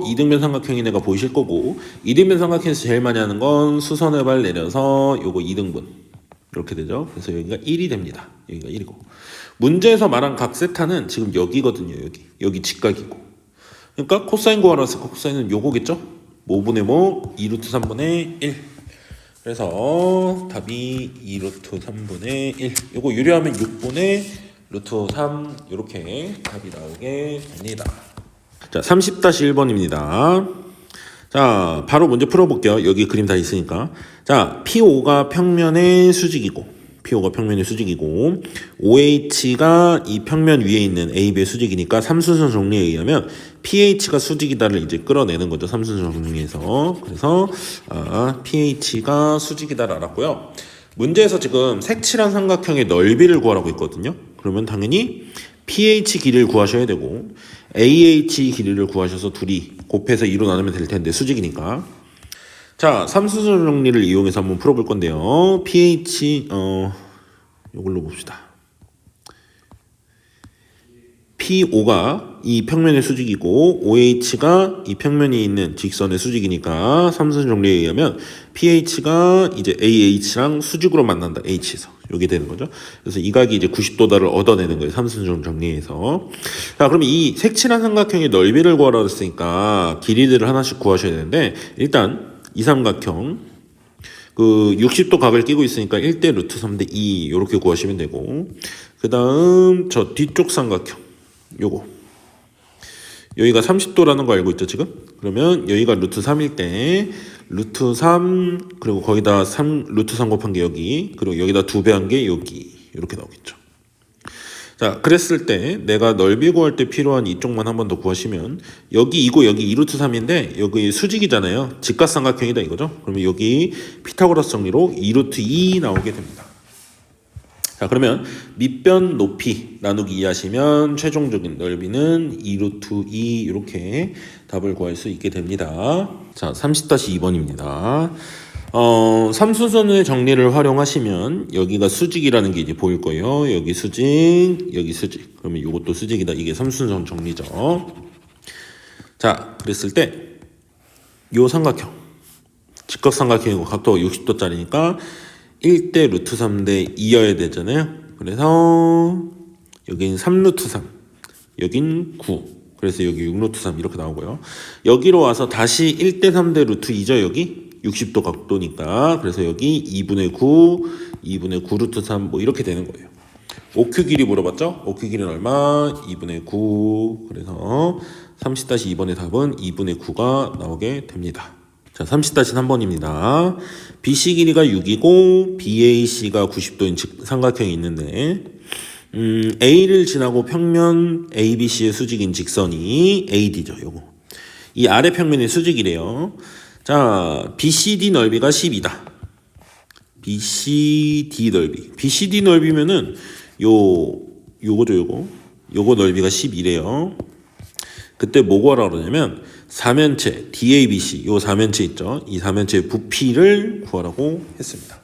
이등변 삼각형이 내가 보이실 거고, 이등변 삼각형에서 제일 많이 하는 건 수선의 발 내려서 요거 2등분 이렇게 되죠. 그래서 여기가 1이 됩니다. 여기가 1이고, 문제에서 말한 각 세타는 지금 여기거든요. 여기 직각이고, 그러니까 코사인 구하라 했으니까 코사인은 요거겠죠. 5분의 2루트 3분의 1. 그래서 답이 2루트 3분의 1. 요거 유리하면 6분의 루트 3 이렇게 답이 나오게 됩니다. 자, 30-1번입니다. 자, 바로 문제 풀어볼게요. 여기 그림 다 있으니까. 자, P5가 평면의 수직이고, OH가 이 평면 위에 있는 AB의 수직이니까 삼순선 정리에 의하면 PH가 수직이다를 이제 끌어내는 거죠. 삼순선 정리에서. 그래서 PH가 수직이다를 알았고요. 문제에서 지금 색칠한 삼각형의 넓이를 구하라고 했거든요. 그러면 당연히 PH 길이를 구하셔야 되고 AH 길이를 구하셔서 둘이 곱해서 2로 나누면 될 텐데 수직이니까. 자, 삼수선 정리를 이용해서 한번 풀어볼 건데요. PH 이걸로 봅시다. P5가 이 평면의 수직이고 OH가 이 평면이 있는 직선의 수직이니까 삼수선 정리에 의하면 PH가 이제 AH랑 수직으로 만난다. H에서 이게 되는 거죠. 그래서 이 각이 이제 90도다를 얻어내는 거예요. 삼수선 정리에서. 자, 그럼 이 색칠한 삼각형의 넓이를 구하라 했으니까 길이들을 하나씩 구하셔야 되는데, 일단 이 삼각형 그 60도 각을 끼고 있으니까 1대 루트 3대 2 이렇게 구하시면 되고, 그 다음 저 뒤쪽 삼각형 요거 여기가 30도라는 거 알고 있죠 지금? 그러면 여기가 루트 3일 때 루트 3 그리고 거기다 3 루트 3 곱한 게 여기, 그리고 여기다 2배 한 게 여기 이렇게 나오겠죠. 자, 그랬을 때 내가 넓이 구할 때 필요한 이쪽만 한 번 더 구하시면 여기 이고 여기 2루트 3인데 여기 수직이잖아요. 직각삼각형이다 이거죠. 그러면 여기 피타고라스 정리로 2루트 2 나오게 됩니다. 자, 그러면 밑변 높이 나누기 2 하시면 최종적인 넓이는 2루트 2 이렇게 답을 구할 수 있게 됩니다. 자, 30-2번입니다. 삼수선의 정리를 활용하시면 여기가 수직이라는 게 이제 보일 거예요. 여기 수직, 여기 수직. 그러면 이것도 수직이다. 이게 삼수선 정리죠. 자, 그랬을 때 요 삼각형, 직각삼각형이고 각도가 60도짜리니까 1대 루트 3대 2여야 되잖아요. 그래서 여긴 3루트 3, 여긴 9. 그래서 여기 6루트 3 이렇게 나오고요. 여기로 와서 다시 1대 3대 루트 2죠. 여기 60도 각도니까. 그래서 여기 2분의 9, 2분의 9 루트 3 뭐 이렇게 되는 거예요. OQ 길이 물어봤죠? OQ 길이는 얼마? 2분의 9. 그래서 30-2번의 답은 2분의 9가 나오게 됩니다. 자, 30-3번입니다. BC 길이가 6이고 BAC가 90도인 삼각형이 있는데 A를 지나고 평면 ABC의 수직인 직선이 AD죠. 요거. 이 아래 평면의 수직이래요. 자, BCD 넓이가 10이다. BCD 넓이. BCD 넓이면은 요거죠, 요거 넓이가 10이래요. 그때 뭐 구하라 그러냐면 사면체 DABC 요 사면체 있죠. 이 사면체의 부피를 구하라고 했습니다.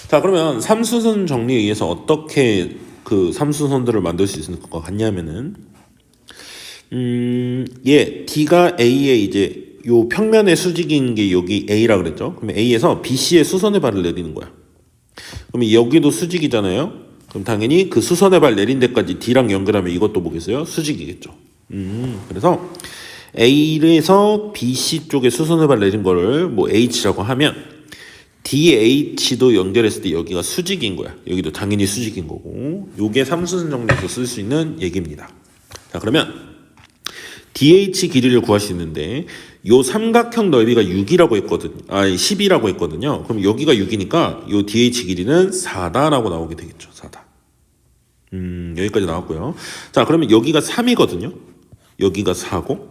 자, 그러면 삼수선 정리에 의해서 어떻게 그 삼수선들을 만들 수 있을 것 같냐면은 D가 A의 이제 요 평면의 수직인 게 여기 A라 그랬죠. 그러면 A에서 BC의 수선의 발을 내리는 거야. 그러면 여기도 수직이잖아요. 그럼 당연히 그 수선의 발 내린 데까지 D랑 연결하면 이것도 뭐겠어요? 수직이겠죠. 그래서 A에서 BC 쪽에 수선의 발 내린 거를 뭐 H라고 하면 DH도 연결했을 때 여기가 수직인 거야. 여기도 당연히 수직인 거고. 요게 삼수선 정리에서 쓸 수 있는 얘기입니다. 자, 그러면 DH 길이를 구할 수 있는데 요 삼각형 넓이가 6이라고 했거든. 10이라고 했거든요. 그럼 여기가 6이니까 요 DH 길이는 4다라고 나오게 되겠죠. 4다. 여기까지 나왔고요. 자, 그러면 여기가 3이거든요. 여기가 4고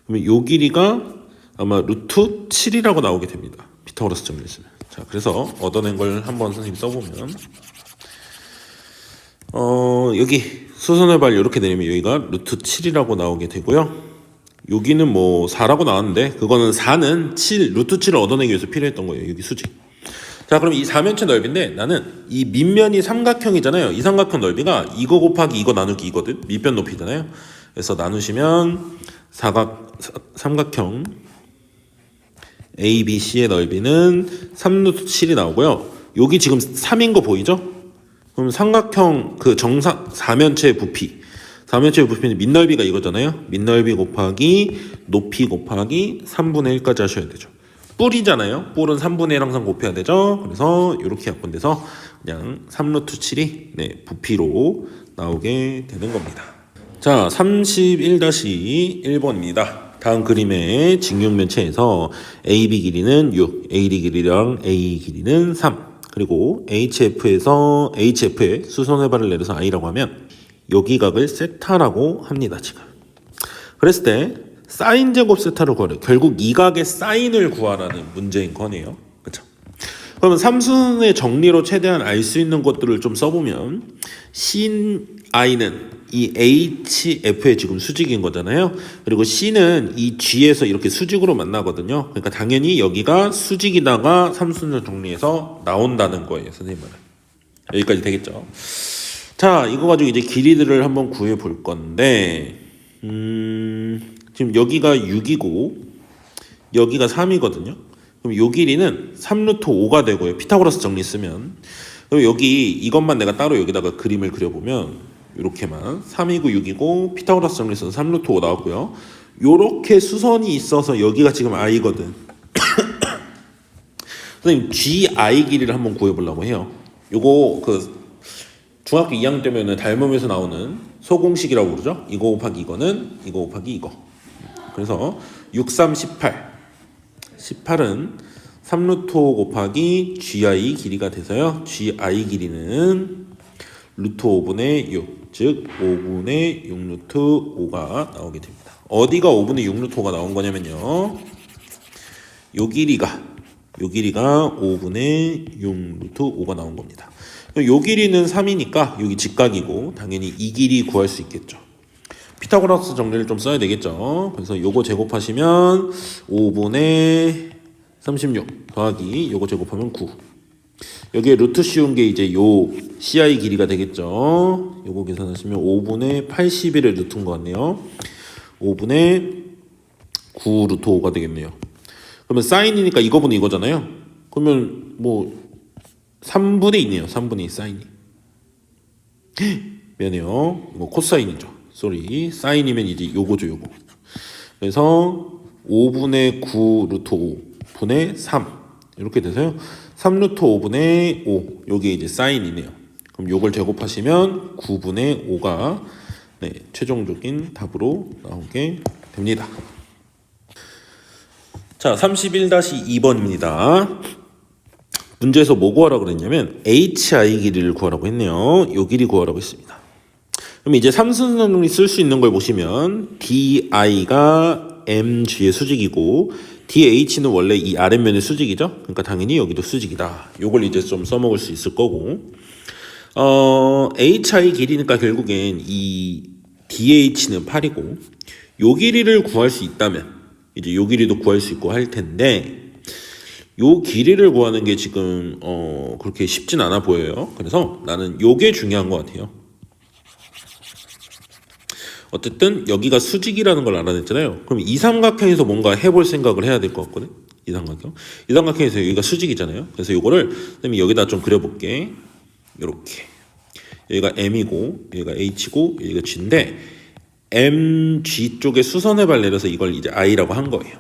그러면 요 길이가 아마 루트 7이라고 나오게 됩니다. 피타고라스 정리를 쓰면. 자, 그래서 얻어낸 걸 한번 선생님이 써보면 여기 수선의 발 이렇게 내리면 여기가 루트 7이라고 나오게 되고요. 여기는 뭐 4라고 나왔는데 그거는 4는 7, 루트 7을 얻어내기 위해서 필요했던 거예요. 여기 수직. 자, 그럼 이 사면체 넓이인데 나는 이 밑면이 삼각형이잖아요. 이 삼각형 넓이가 이거 곱하기 이거 나누기 이거든. 밑변 높이잖아요. 그래서 나누시면 삼각형 ABC의 넓이는 3루트 7이 나오고요. 여기 지금 3인 거 보이죠? 그럼 삼각형 그 정상 사면체의 부피는 밑넓이가 이거잖아요. 밑넓이 곱하기 높이 곱하기 3분의 1까지 하셔야 되죠. 뿔이잖아요. 뿔은 3분의 1 항상 곱해야 되죠. 그래서 이렇게 약분돼서 그냥 3루트 7이 부피로 나오게 되는 겁니다. 자, 31-1번입니다. 다음 그림의 직육면체에서 AB 길이는 6, AD 길이랑 A 길이는 3, 그리고 HF의 수선의 발을 내려서 I라고 하면 여기 각을 세타라고 합니다. 지금 그랬을 때 사인 제곱 세타를 구하래. 결국 이 각의 사인을 구하라는 문제인 거네요. 그렇죠? 그러면 삼수의 정리로 최대한 알 수 있는 것들을 좀 써보면 sin I는 이 HF의 지금 수직인 거잖아요. 그리고 C는 이 G에서 이렇게 수직으로 만나거든요. 그러니까 당연히 여기가 수직이다가 삼수는 정리해서 나온다는 거예요. 선생님 말은. 여기까지 되겠죠. 자, 이거 가지고 이제 길이들을 한번 구해 볼 건데 지금 여기가 6이고 여기가 3이거든요. 그럼 요 길이는 3루트 5가 되고요. 피타고라스 정리 쓰면. 그럼 여기 이것만 내가 따로 여기다가 그림을 그려보면 이렇게만 3이고 6이고 피타고라스 정리 써서 3루트 5 나왔고요. 요렇게 수선이 있어서 여기가 지금 I거든. 선생님 GI 길이를 한번 구해보려고 해요. 요거 그 중학교 2학년 때면은 닮음에서 나오는 소공식이라고 그러죠. 이거 곱하기 이거는 이거 곱하기 이거. 그래서 6, 3, 18. 18은 3루트 5 곱하기 GI 길이가 돼서요. GI 길이는 루트 5분의 6, 즉 5분의 6루트 5가 나오게 됩니다. 어디가 5분의 6루트 5가 나온 거냐면요. 요 길이가 5분의 6루트 5가 나온 겁니다. 요 길이는 3이니까 여기 직각이고 당연히 이 길이 구할 수 있겠죠. 피타고라스 정리를 좀 써야 되겠죠. 그래서 요거 제곱하시면 5분의 36 더하기 요거 제곱하면 9. 여기에 루트 씌운 게 이제 요 CI 길이가 되겠죠. 요거 계산하시면 5분의 81의 루트인 것 같네요. 5분의 9 루트 5가 되겠네요. 그러면 사인이니까 이거분의 이거잖아요. 그러면 뭐 3분의 2네요. 3분의 2 사인이. 미안해요. 이거 코사인이죠. 쏘리. 사인이면 이제 요거죠, 요거. 그래서 5분의 9 루트 5 분의 3 이렇게 돼서요. 3 루트 5분의 5 요게 이제 사인이네요. 그럼 요걸 제곱하시면 9분의 5가 최종적인 답으로 나오게 됩니다. 자, 31-2번입니다. 문제에서 뭐 구하라고 그랬냐면 HI 길이를 구하라고 했네요. 요 길이 구하라고 했습니다. 그럼 이제 삼순정리 쓸 수 있는 걸 보시면 DI가 MG의 수직이고 DH는 원래 이 아랫면의 수직이죠. 그러니까 당연히 여기도 수직이다. 요걸 이제 좀 써먹을 수 있을 거고 HI 길이니까 결국엔 이 DH는 8이고 요 길이를 구할 수 있다면 이제 요 길이도 구할 수 있고 할 텐데 요 길이를 구하는 게 지금 그렇게 쉽진 않아 보여요. 그래서 나는 요게 중요한 것 같아요. 어쨌든 여기가 수직이라는 걸 알아냈잖아요. 그럼 이 삼각형에서 뭔가 해볼 생각을 해야 될 것 같거든. 이 삼각형에서 여기가 수직이잖아요. 그래서 요거를 선생님이 여기다 좀 그려볼게. 요렇게 여기가 M이고 여기가 H고 여기가 G인데 MG 쪽에 수선해발 내려서 이걸 이제 I라고 한 거예요.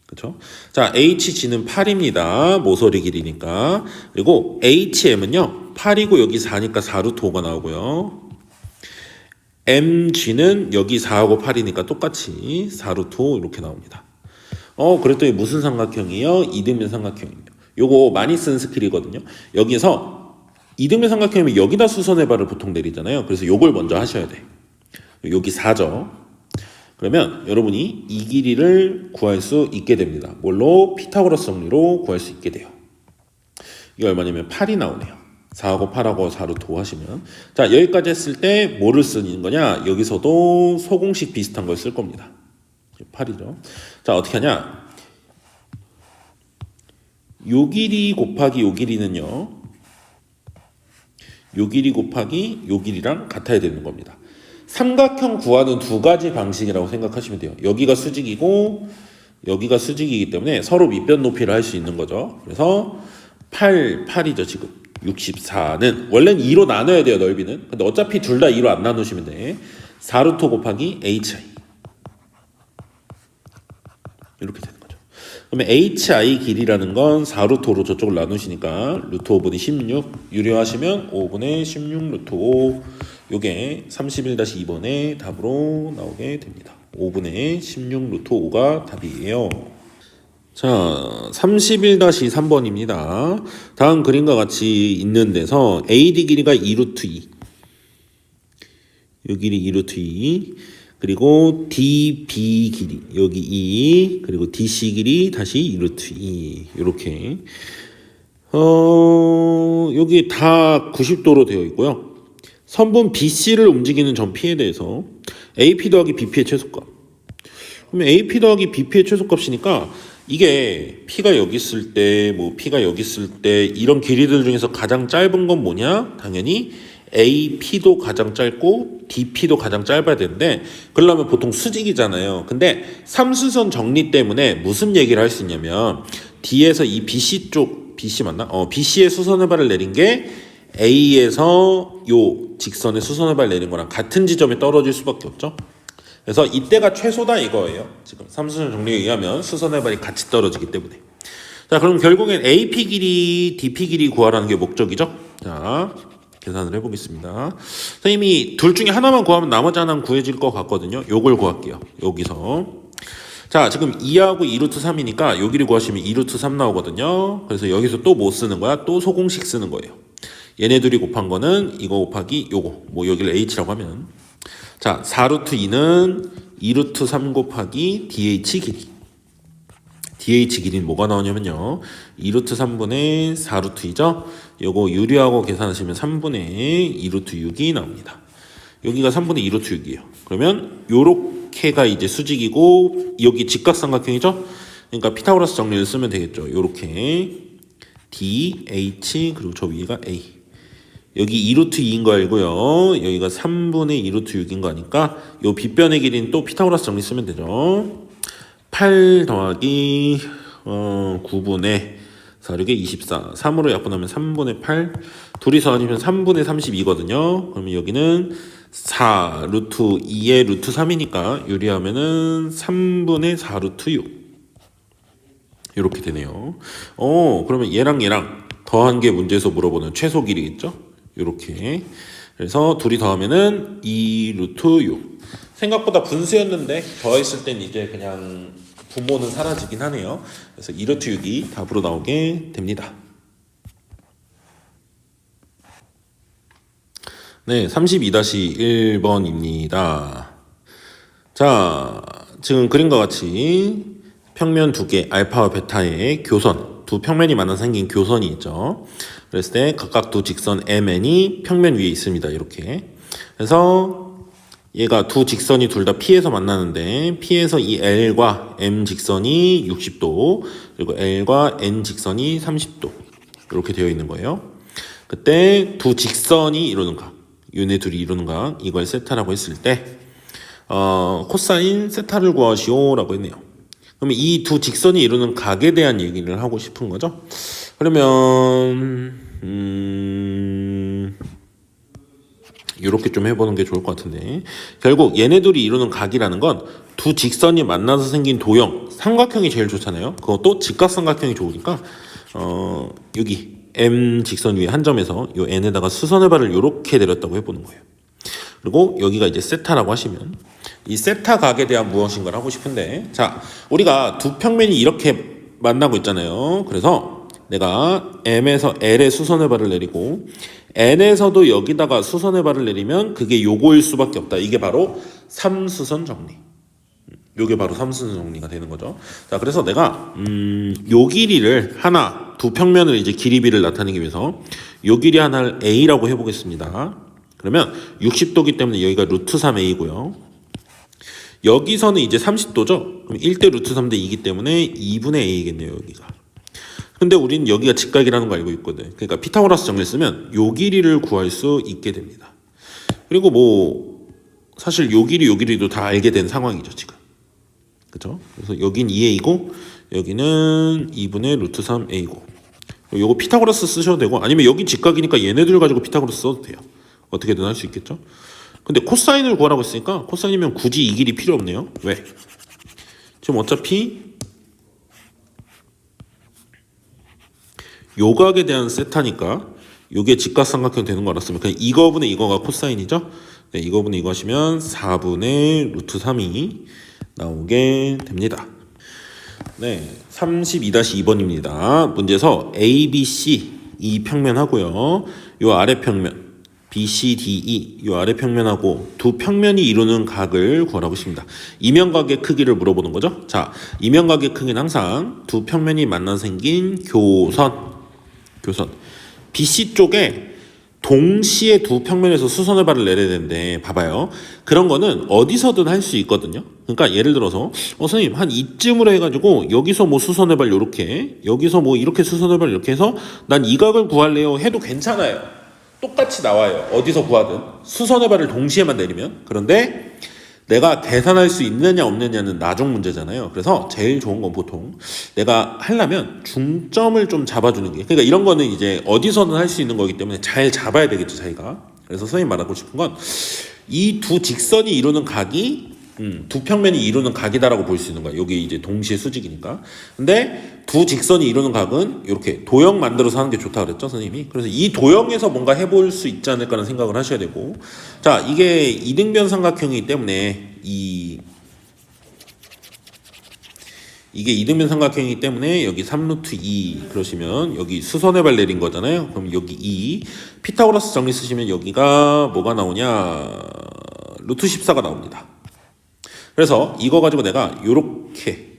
그렇죠? 자, HG는 8입니다. 모서리 길이니까. 그리고 HM은요 8이고 여기 4니까 4루트 5가 나오고요. MG는 여기 4하고 8이니까 똑같이 4루트 5 이렇게 나옵니다. 그랬더니 무슨 삼각형이에요? 이등변 삼각형이에요. 요거 많이 쓴 스킬이거든요. 여기서 이등변 삼각형이면 여기다 수선해발을 보통 내리잖아요. 그래서 요걸 먼저 하셔야 돼. 여기 4죠. 그러면 여러분이 이 길이를 구할 수 있게 됩니다. 뭘로? 피타고라스 정리로 구할 수 있게 돼요. 이게 얼마냐면 8이 나오네요. 4하고 8하고 4루트 5 하시면 자, 여기까지 했을 때 뭐를 쓰는 거냐? 여기서도 소공식 비슷한 걸 쓸 겁니다. 8이죠. 자, 어떻게 하냐? 요 길이 곱하기 요 길이는요. 요 길이 곱하기 요 길이랑 같아야 되는 겁니다. 삼각형 구하는 두 가지 방식이라고 생각하시면 돼요. 여기가 수직이고 여기가 수직이기 때문에 서로 밑변 높이를 할 수 있는 거죠. 그래서 8이죠 지금. 64는 원래는 2로 나눠야 돼요 넓이는. 근데 어차피 둘 다 2로 안 나누시면 돼. 4루트 곱하기 HI 이렇게 되는 거죠. 그러면 HI 길이라는 건 4루트 5로 저쪽을 나누시니까 루트 5분의 16 유리하시면 5분의 16 루트 5 요게 31-2번의 답으로 나오게 됩니다. 5분의 16 루트 5가 답이에요. 자, 31-3번입니다. 다음 그림과 같이 있는 데서 AD 길이가 2루트 2 요 길이 2루트 2 그리고 DB 길이 여기 2 그리고 DC 길이 다시 2루트 2 요렇게 여기 다 90도로 되어 있고요. 선분 BC를 움직이는 점 P에 대해서 AP 더하기 BP의 최소값. 그러면 AP 더하기 BP의 최소값이니까 이게 P가 여기 있을 때, 뭐 P가 여기 있을 때 이런 길이들 중에서 가장 짧은 건 뭐냐? 당연히 AP도 가장 짧고 DP도 가장 짧아야 되는데 그러려면 보통 수직이잖아요. 근데 삼수선 정리 때문에 무슨 얘기를 할 수 있냐면 D에서 이 BC 쪽, BC 맞나? BC의 수선해발을 내린 게 A에서 요 직선의 수선해발 내린 거랑 같은 지점에 떨어질 수밖에 없죠. 그래서 이때가 최소다 이거예요. 지금 삼수선 정리에 의하면 수선해발이 같이 떨어지기 때문에. 자, 그럼 결국엔 AP 길이, DP 길이 구하라는 게 목적이죠. 자, 계산을 해보겠습니다. 선생님이 둘 중에 하나만 구하면 나머지 하나는 구해질 것 같거든요. 요걸 구할게요. 여기서. 자, 지금 2하고 2루트 3이니까 요 길이 구하시면 2루트 3 나오거든요. 그래서 여기서 또 뭐 쓰는 거야? 또 소공식 쓰는 거예요. 얘네 둘이 곱한 거는 이거 곱하기 요거. 뭐 여기를 H라고 하면. 자, 4루트 2는 2루트 3 곱하기 DH 길이. DH 길이는 뭐가 나오냐면요. 2루트 3분의 4루트 2죠. 요거 유리하고 계산하시면 3분의 2루트 6이 나옵니다. 여기가 3분의 2루트 6이에요. 그러면 요렇게가 이제 수직이고 여기 직각삼각형이죠. 그러니까 피타고라스 정리를 쓰면 되겠죠. 요렇게 D, H 그리고 저 위가 A. 여기 2루트 2인 거 알고요. 여기가 3분의 2루트 6인 거 아니까 요 빗변의 길이는 또 피타고라스 정리 쓰면 되죠. 8 더하기 9분의 4, 6에 24. 3으로 약분하면 3분의 8. 둘이서 아니면 3분의 32거든요. 그러면 여기는 4 루트 2의 루트 3이니까 유리하면은 3분의 4 루트 6. 이렇게 되네요. 그러면 얘랑 더한 게 문제에서 물어보는 최소 길이겠죠? 이렇게. 그래서 둘이 더하면은 2 루트 6. 생각보다 분수였는데 더했을 땐 이제 그냥 분모는 사라지긴 하네요. 그래서 2루트 6이 답으로 나오게 됩니다. 네, 32-1번입니다. 자, 지금 그림과 같이 평면 두 개, 알파와 베타의 교선, 두 평면이 만나 생긴 교선이 있죠. 그랬을 때 각각 두 직선 MN이 평면 위에 있습니다. 이렇게. 그래서 얘가 두 직선이 둘 다 P에서 만나는데 P에서 이 L과 M 직선이 60도, 그리고 L과 N 직선이 30도 이렇게 되어 있는 거예요. 그때 두 직선이 이루는 각, 얘네 둘이 이루는 각, 이걸 세타라고 했을 때 코사인 세타를 구하시오 라고 했네요. 그러면 이 두 직선이 이루는 각에 대한 얘기를 하고 싶은 거죠. 그러면 이렇게 좀 해보는 게 좋을 것 같은데, 결국 얘네들이 이루는 각이라는 건 두 직선이 만나서 생긴 도형, 삼각형이 제일 좋잖아요. 그것도 직각삼각형이 좋으니까 여기 M 직선 위에 한 점에서 요 N에다가 수선의 발을 이렇게 내렸다고 해보는 거예요. 그리고 여기가 이제 세타라고 하시면 이 세타 각에 대한 무엇인가를 하고 싶은데, 자, 우리가 두 평면이 이렇게 만나고 있잖아요. 그래서 내가 M에서 L에 수선의 발을 내리고 N에서도 여기다가 수선의 발을 내리면 그게 요거일 수밖에 없다. 이게 바로 삼수선 정리. 요게 바로 삼수선 정리가 되는 거죠. 자, 그래서 내가 요 길이를 하나, 두 평면을 이제 길이 B를 나타내기 위해서 요 길이 하나를 A라고 해보겠습니다. 그러면 60도기 때문에 여기가 루트 3A고요. 여기서는 이제 30도죠. 그럼 1대 루트 3대 2이기 때문에 2분의 A겠네요, 여기가. 근데 우리는 여기가 직각이라는 거 알고 있거든. 그러니까 피타고라스 정리를 쓰면 요 길이를 구할 수 있게 됩니다. 그리고 뭐 사실 요 길이도 다 알게 된 상황이죠, 지금. 그죠? 그래서 여긴 2A고 여기는 2분의 루트 3A고. 요거 피타고라스 쓰셔도 되고, 아니면 여기 직각이니까 얘네들 가지고 피타고라스 써도 돼요. 어떻게든 할 수 있겠죠? 근데 코사인을 구하라고 했으니까 코사인이면 굳이 이 길이 필요 없네요. 왜? 지금 어차피 요 각에 대한 세타니까 요게 직각삼각형 되는 거 알았으면 그냥 이거분의 이거가 코사인이죠? 네, 이거분의 이거 하시면 4분의 루트 3이 나오게 됩니다. 네, 32-2번입니다. 문제에서 A, B, C 이 평면하고요. 요 아래 평면 B, C, D, E 요 아래 평면하고 두 평면이 이루는 각을 구하라고 했습니다. 이면각의 크기를 물어보는 거죠. 자, 이면각의 크기는 항상 두 평면이 만나 생긴 교선 BC 쪽에 동시에 두 평면에서 수선의 발을 내려야 되는데, 봐봐요. 그런 거는 어디서든 할 수 있거든요. 그러니까 예를 들어서 선생님 한 이쯤으로 해가지고 여기서 뭐 수선의 발 요렇게, 여기서 뭐 이렇게 수선의 발 이렇게 해서 난 이 각을 구할래요 해도 괜찮아요. 똑같이 나와요. 어디서 구하든 수선의 발을 동시에만 내리면. 그런데 내가 계산할 수 있느냐 없느냐는 나중 문제잖아요. 그래서 제일 좋은 건 보통 내가 하려면 중점을 좀 잡아주는 게, 그러니까 이런 거는 이제 어디서든 할 수 있는 거기 때문에 잘 잡아야 되겠죠, 자기가. 그래서 선생님 말하고 싶은 건 이 두 직선이 이루는 각이 두 평면이 이루는 각이다라고 볼 수 있는 거야. 여기 이제 동시에 수직이니까. 근데 두 직선이 이루는 각은 이렇게 도형 만들어서 하는 게 좋다 그랬죠, 선생님이. 그래서 이 도형에서 뭔가 해볼 수 있지 않을까라는 생각을 하셔야 되고, 자, 이게 이등변 삼각형이기 때문에 이게 이등변 삼각형이기 때문에 여기 3루트 2 그러시면 여기 수선의 발 내린 거잖아요. 그럼 여기 2 피타고라스 정리 쓰시면 여기가 뭐가 나오냐, 루트 14가 나옵니다. 그래서 이거 가지고 내가 요렇게,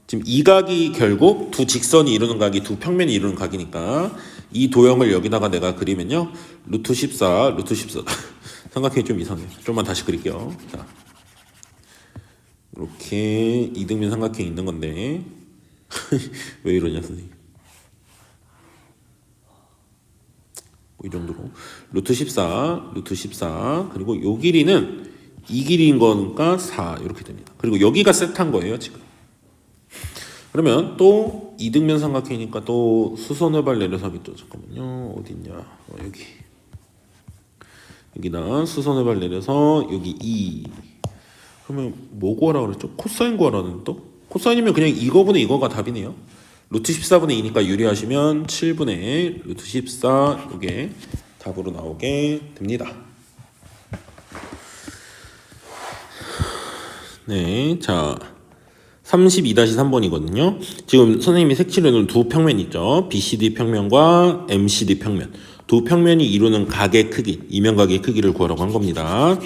지금 이 각이 결국 두 직선이 이루는 각이 두 평면이 이루는 각이니까 이 도형을 여기다가 내가 그리면요, 루트 14 삼각형이 좀 이상해요. 좀만 다시 그릴게요. 자, 이렇게 이등변 삼각형이 있는 건데 왜 이러냐 선생님. 이 정도로 루트 14 그리고 요 길이는 이 길이인 거니까 4 이렇게 됩니다. 그리고 여기가 세타인 거예요 지금. 그러면 또 이등변 삼각형이니까 또 수선의 발 내려서 하겠죠. 잠깐만요, 어딨냐, 여기다 수선의 발 내려서 여기 2. 그러면 뭐 구하라 그랬죠? 코사인 구하라는, 또 코사인이면 그냥 이거분의 이거가 답이네요. 루트 14분의 2니까 유리하시면 7분의 루트 14, 이게 답으로 나오게 됩니다. 네, 자 32-3번이거든요. 지금 선생님이 색칠해 놓은 두 평면 있죠. BCD 평면과 MCD 평면. 두 평면이 이루는 각의 크기, 이면각의 크기를 구하라고 한 겁니다.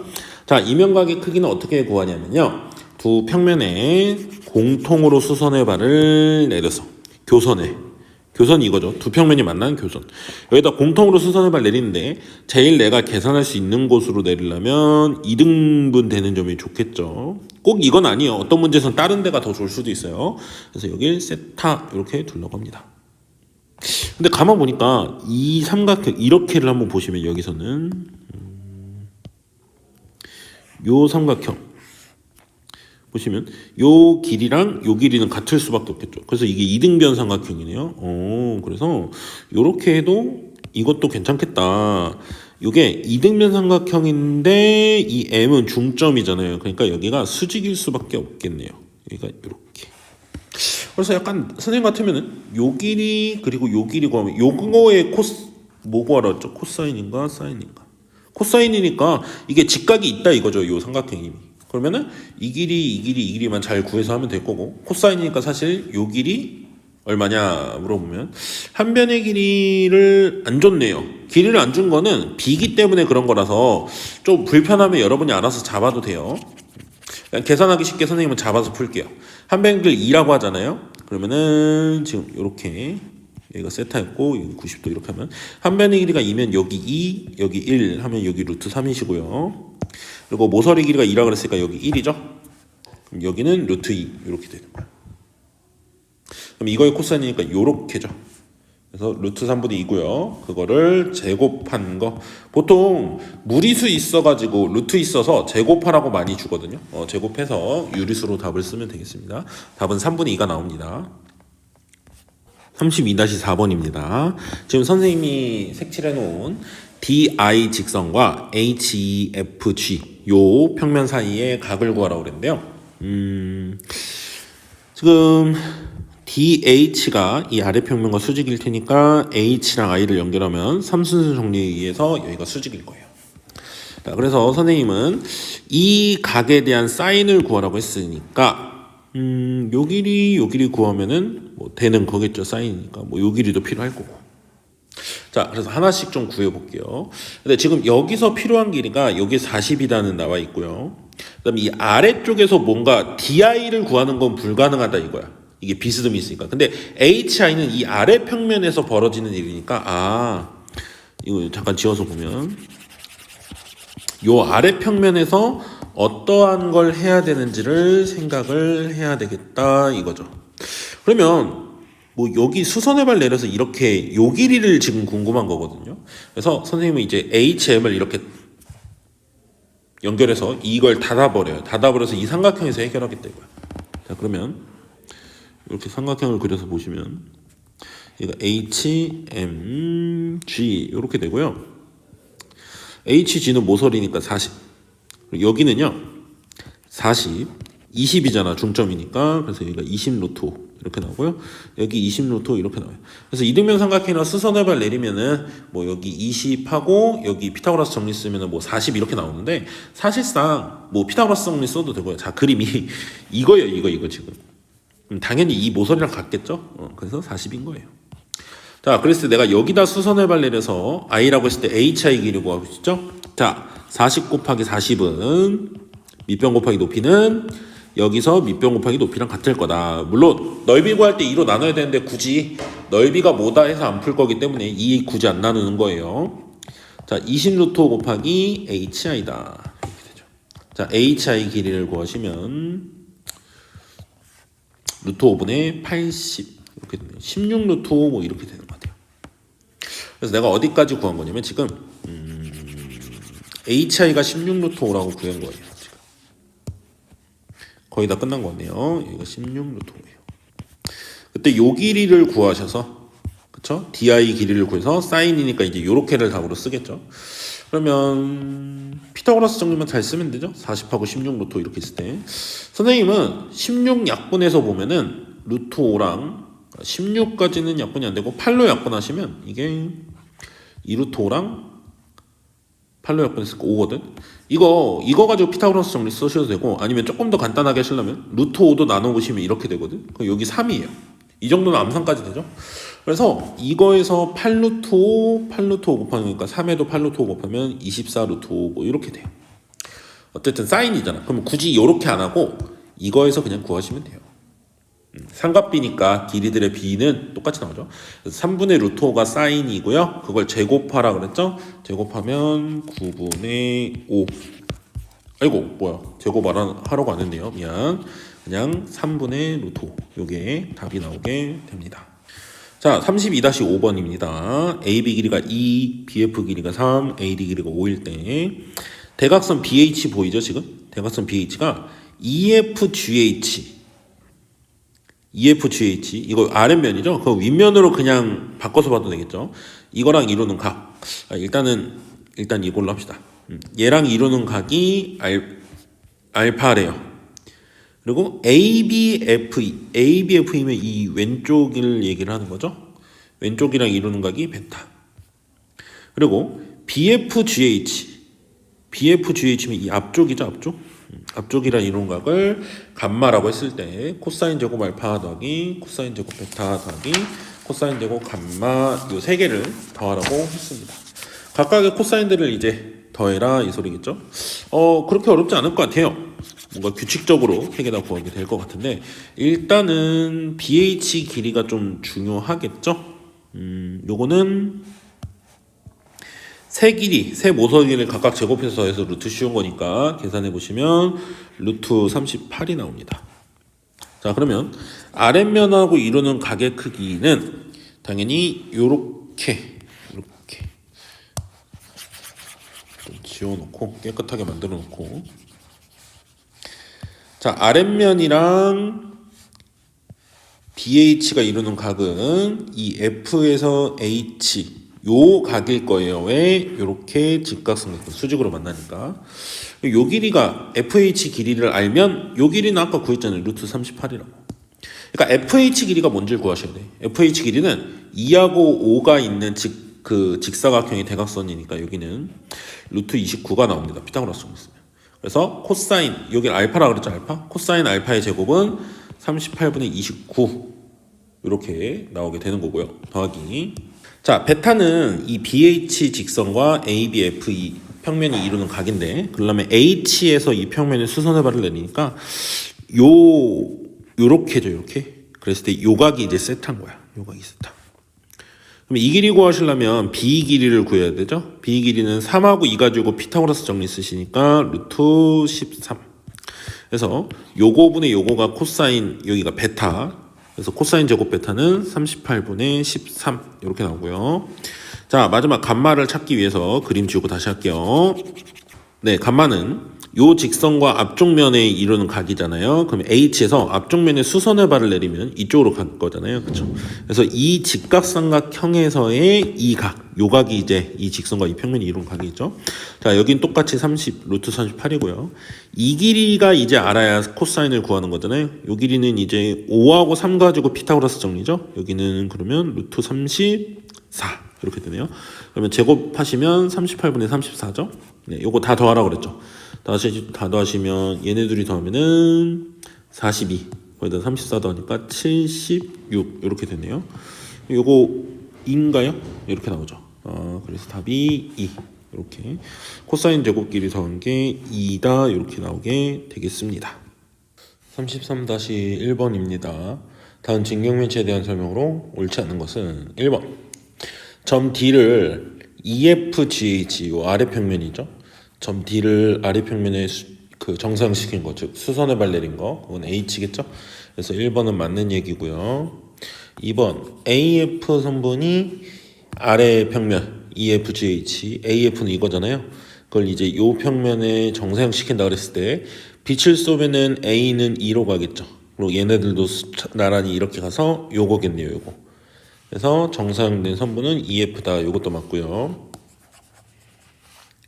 자, 이면각의 크기는 어떻게 구하냐면요. 두 평면에 공통으로 수선의 발을 내려서 교선이 이거죠. 두 평면이 만나는 교선. 여기다 공통으로 수선의 발 내리는데 제일 내가 계산할 수 있는 곳으로 내리려면 2등분 되는 점이 좋겠죠. 꼭 이건 아니에요. 어떤 문제에서는 다른 데가 더 좋을 수도 있어요. 그래서 여길 세타 이렇게 둘러고 합니다. 근데 가만 보니까 이 삼각형 이렇게를 한번 보시면 여기서는 요 삼각형 보시면 요 길이랑 요 길이는 같을 수밖에 없겠죠. 그래서 이게 이등변 삼각형이네요. 그래서 요렇게 해도 이것도 괜찮겠다. 요게 이등변 삼각형인데 이 M은 중점이잖아요. 그러니까 여기가 수직일 수밖에 없겠네요. 여기가 이렇게. 그래서 약간 선생님 같으면은 요 길이 그리고 요 길이 구하면 요거의 뭐 구하라 했죠? 코사인인가 사인인가? 코사인이니까 이게 직각이 있다 이거죠. 요 삼각형이. 그러면은 이 길이만 잘 구해서 하면 될 거고, 코사인이니까 사실 요 길이 얼마냐 물어보면 한 변의 길이를 안 줬네요. 길이를 안 준 거는 비기 때문에 그런 거라서 좀 불편하면 여러분이 알아서 잡아도 돼요. 계산하기 쉽게 선생님은 잡아서 풀게요. 한 변의 길이 2라고 하잖아요. 그러면은 지금 이렇게 여기가 세타였고 여기 90도 이렇게 하면 한 변의 길이가 2면 여기 2, 여기 1 하면 여기 루트 3이시고요. 그리고 모서리 길이가 2라고 그랬으니까 여기 1이죠. 그럼 여기는 루트 2 이렇게 되는 거예요. 그럼 이거의 코사인이니까 요렇게죠. 그래서 루트 3분의 2고요. 그거를 제곱한 거. 보통 무리수 있어가지고 루트 있어서 제곱하라고 많이 주거든요. 제곱해서 유리수로 답을 쓰면 되겠습니다. 답은 3분의 2가 나옵니다. 32-4번입니다. 지금 선생님이 색칠해 놓은 DI 직선과 HEFG 요 평면 사이의 각을 구하라고 그랬는데요. 지금 DH가 이 아래 평면과 수직일 테니까 H랑 I를 연결하면 삼순수 정리에 의해서 여기가 수직일 거예요. 자, 그래서 선생님은 이 각에 대한 사인을 구하라고 했으니까 요 길이 구하면은 뭐 되는 거겠죠. 사인이니까 뭐 요 길이도 필요할 거고. 자, 그래서 하나씩 좀 구해볼게요. 근데 지금 여기서 필요한 길이가 여기 40이라는 나와 있고요. 그다음에 이 아래쪽에서 뭔가 DI를 구하는 건 불가능하다 이거야. 이게 비스듬히 있으니까. 근데 HI는 이 아래 평면에서 벌어지는 일이니까 이거 잠깐 지워서 보면 요 아래 평면에서 어떠한 걸 해야 되는지를 생각을 해야 되겠다 이거죠. 그러면 뭐 여기 수선의 발 내려서 이렇게 요 길이를 지금 궁금한 거거든요. 그래서 선생님은 이제 HM을 이렇게 연결해서 이걸 닫아버려요. 닫아버려서 이 삼각형에서 해결하겠다 이거야. 자, 그러면 이렇게 삼각형을 그려서 보시면 얘가 HMG 이렇게 되고요. HG는 모서리니까 40. 그리고 여기는요 40, 20이잖아 중점이니까. 그래서 여기가 20 루트 5 이렇게 나오고요. 여기 20 루트 5 이렇게 나와요. 그래서 이등변 삼각형이나 수선의 발 내리면은 뭐 여기 20하고 여기 피타고라스 정리 쓰면은 뭐 40 이렇게 나오는데 사실상 뭐 피타고라스 정리 써도 되고요. 자, 그림이 이거예요. 이거 지금. 당연히 이 모서리랑 같겠죠. 그래서 40인 거예요. 자, 그래서 내가 여기다 수선의 발 내려서 I라고 했을 때 HI 길이 구하고 있죠. 자, 40 곱하기 40은 밑변 곱하기 높이는 여기서 밑변 곱하기 높이랑 같을 거다. 물론 넓이 구할 때 2로 나눠야 되는데 굳이 넓이가 뭐다 해서 안 풀 거기 때문에 2 굳이 안 나누는 거예요. 자, 20 루트 5 곱하기 HI다. 이렇게 되죠. 자, HI 길이를 구하시면 루트 5분의 80 이렇게 되네요. 16 루트 5 뭐 이렇게 되는 것 같아요. 그래서 내가 어디까지 구한 거냐면 지금 HI가 16 루트 5라고 구한 거예요. 지금. 거의 다 끝난 것 같네요. 여기가 16 루트 5예요. 그때 요 길이를 구하셔서 그쵸? DI 길이를 구해서 사인이니까 이제 요렇게를 답으로 쓰겠죠. 그러면 피타고라스 정리만 잘 쓰면 되죠. 40하고 16 루트 5 이렇게 있을 때 선생님은 16 약분해서 보면은 루트 5랑 16까지는 약분이 안 되고 8로 약분하시면 이게 2 루트 5랑 8로 약분했으니까 5거든. 이거 가지고 피타고라스 정리 쓰셔도 되고, 아니면 조금 더 간단하게 하시려면 루트 5도 나눠보시면 이렇게 되거든. 그럼 여기 3이에요. 이 정도는 암산까지 되죠. 그래서 이거에서 8루트 5, 8루트 5 곱하니까 3에도 8루트 5 곱하면 24루트 5 뭐 이렇게 돼요. 어쨌든 사인이잖아. 그럼 굳이 이렇게 안 하고 이거에서 그냥 구하시면 돼요. 삼각비니까 길이들의 비는 똑같이 나오죠. 그래서 3분의 루트 5가 사인이고요. 그걸 제곱하라 그랬죠. 제곱하면 9분의 5. 아이고 뭐야, 제곱 하라고 안 했네요. 미안. 그냥 3분의 루트 5. 요게 답이 나오게 됩니다. 자, 32-5번입니다. AB 길이가 2, BF 길이가 3, AD 길이가 5일 때 대각선 BH 보이죠 지금? 대각선 BH가 EFGH 이거 아랫면이죠? 그 윗면으로 그냥 바꿔서 봐도 되겠죠? 이거랑 이루는 각. 일단 이걸로 합시다. 얘랑 이루는 각이 알파래요. 그리고 ABF이면 이 왼쪽을 얘기를 하는 거죠. 왼쪽이랑 이루는 각이 베타. 그리고 BFGH면 이 앞쪽이죠, 앞쪽. 앞쪽이랑 이루는 각을 감마라고 했을 때 코사인 제곱 알파 더하기 코사인 제곱 베타 더하기 코사인 제곱 감마 요 세 개를 더하라고 했습니다. 각각의 코사인들을 이제 더해라 이 소리겠죠. 그렇게 어렵지 않을 것 같아요. 뭔가 규칙적으로 세 개 다 구하게 될 것 같은데, 일단은 BH 길이가 좀 중요하겠죠. 요거는 세 모서 길이를 각각 제곱해서 더해서 루트 씌운 거니까 계산해 보시면 루트 38이 나옵니다. 자, 그러면 아랫면하고 이루는 각의 크기는 당연히 요렇게 좀 지워놓고 깨끗하게 만들어 놓고, 자, 아랫면이랑 BH가 이루는 각은 이 F에서 H 요 각일 거예요. 왜? 요렇게 직각삼각형 수직으로 만나니까. 요 길이가 FH 길이를 알면 요 길이는 아까 구했잖아요. 루트 38이라고. 그러니까 FH 길이가 뭔지를 구하셔야 돼. FH 길이는 2하고 5가 있는 직사각형의 대각선이니까 여기는 루트 29가 나옵니다. 피타고라스 정리 쓰면. 그래서 코사인, 여기 알파라 그랬죠, 알파? 코사인 알파의 제곱은 38분의 29 이렇게 나오게 되는 거고요. 더하기. 자, 베타는 이 BH 직선과 ABF 평면이 이루는 각인데, 그러면 H에서 이 평면의 수선의 발을 내리니까 요렇게죠, 요렇게. 그랬을 때 요 각이 이제 세타인 거야. 요 각이 세타. 그럼 이 길이 구하시려면 B 길이를 구해야 되죠. B 길이는 3하고 2 가지고 피타고라스 정리 쓰시니까 루트 13. 그래서 요거분의 요거가 코사인, 여기가 베타. 그래서 코사인 제곱 베타는 38분의 13 이렇게 나오고요. 자, 마지막 감마를 찾기 위해서 그림 지우고 다시 할게요. 네, 감마는 요 직선과 앞쪽 면에 이루는 각이잖아요. 그럼 H에서 앞쪽 면에 수선의 발을 내리면 이쪽으로 갈 거잖아요. 그렇죠? 그래서 이 직각삼각형에서의 이 각, 요 각이 이제 이 직선과 이 평면이 이루는 각이죠. 자, 여긴 똑같이 루트 38이고요. 이 길이가 이제 알아야 코사인을 구하는 거잖아요. 요 길이는 이제 5하고 3 가지고 피타고라스 정리죠. 여기는 그러면 루트 34 이렇게 되네요. 그러면 제곱하시면 38분의 34죠. 네, 요거 다 더하라고 그랬죠. 다 더하시면 얘네 둘이 더하면은 42, 거기다 34 더하니까 76 이렇게 되네요. 요거 2인가요? 이렇게 나오죠. 그래서 답이 2 이렇게 코사인 제곱끼리 더한 게 2다 이렇게 나오게 되겠습니다. 33-1번입니다. 다음 직경면체에 대한 설명으로 옳지 않은 것은 1번 점 D를 EFGH 요 아래 평면이죠. 점 D를 아래 평면에 정상시킨 거, 즉 수선의 발 내린 거, 그건 H겠죠. 그래서 1번은 맞는 얘기고요. 2번 AF 선분이 아래 평면 EFGH, AF는 이거잖아요. 그걸 이제 요 평면에 정상시킨다 그랬을 때 빛을 쏘면은 A는 2로 가겠죠. 그리고 얘네들도 나란히 이렇게 가서 요거겠네요, 요거. 그래서 정상된 선분은 EF다. 요것도 맞고요.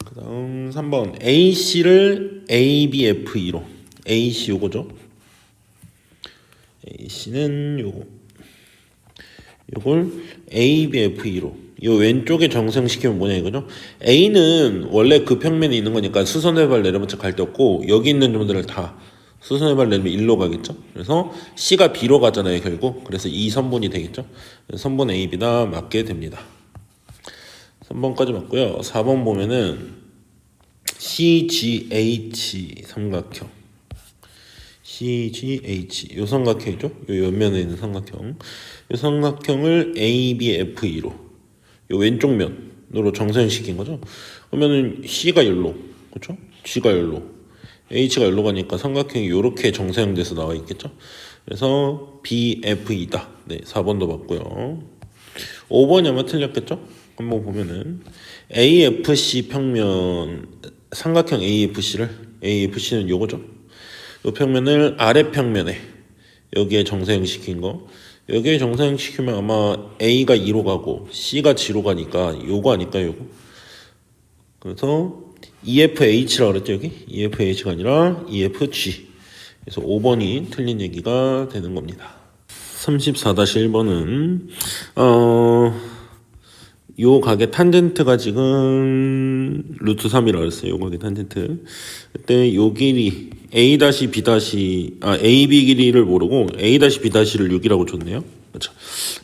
그 다음 3번 AC를 ABF2로, AC 요거죠. AC는 요걸 ABF2로 이 왼쪽에 정사형시키면 뭐냐 이거죠. A는 원래 그 평면에 있는 거니까 수선의 발 내려붙여 갈 데 없고 여기 있는 점들을 다 수선의 발 내리면 1로 가겠죠. 그래서 C가 B로 가잖아요 결국. 그래서 이 선분이 되겠죠. 선분 A, B다 맞게 됩니다. 3번까지 맞고요. 4번 보면은 CGH 삼각형. CGH 요 삼각형이죠. 요 옆면에 있는 삼각형. 요 삼각형을 ABFE로 요 왼쪽 면으로 정사형시킨 거죠. 그러면은 C가 열로, 그렇죠? G가 열로, H가 열로 가니까 삼각형이 요렇게 정사형돼서 나와 있겠죠. 그래서 BFE다. 네, 4번도 맞고요. 5번이 아마 틀렸겠죠? 한번 보면은 AFC 평면 삼각형 AFC는 요거죠. 요 평면을 아래 평면에 여기에 정사형시킨 거. 여기에 정사형시키면 아마 A가 2로 가고 C가 G로 가니까 요거 아닐까 요거. 그래서 EFH라고 그랬죠 여기. EFH가 아니라 EFG. 그래서 5번이 틀린 얘기가 되는 겁니다. 34-1번은 요 각의 탄젠트가 지금 루트 3이라고 했어요. 요 각의 탄젠트. 그때 요 길이 A-B AB 길이를 모르고 A-B'를 6이라고 줬네요. 그렇죠.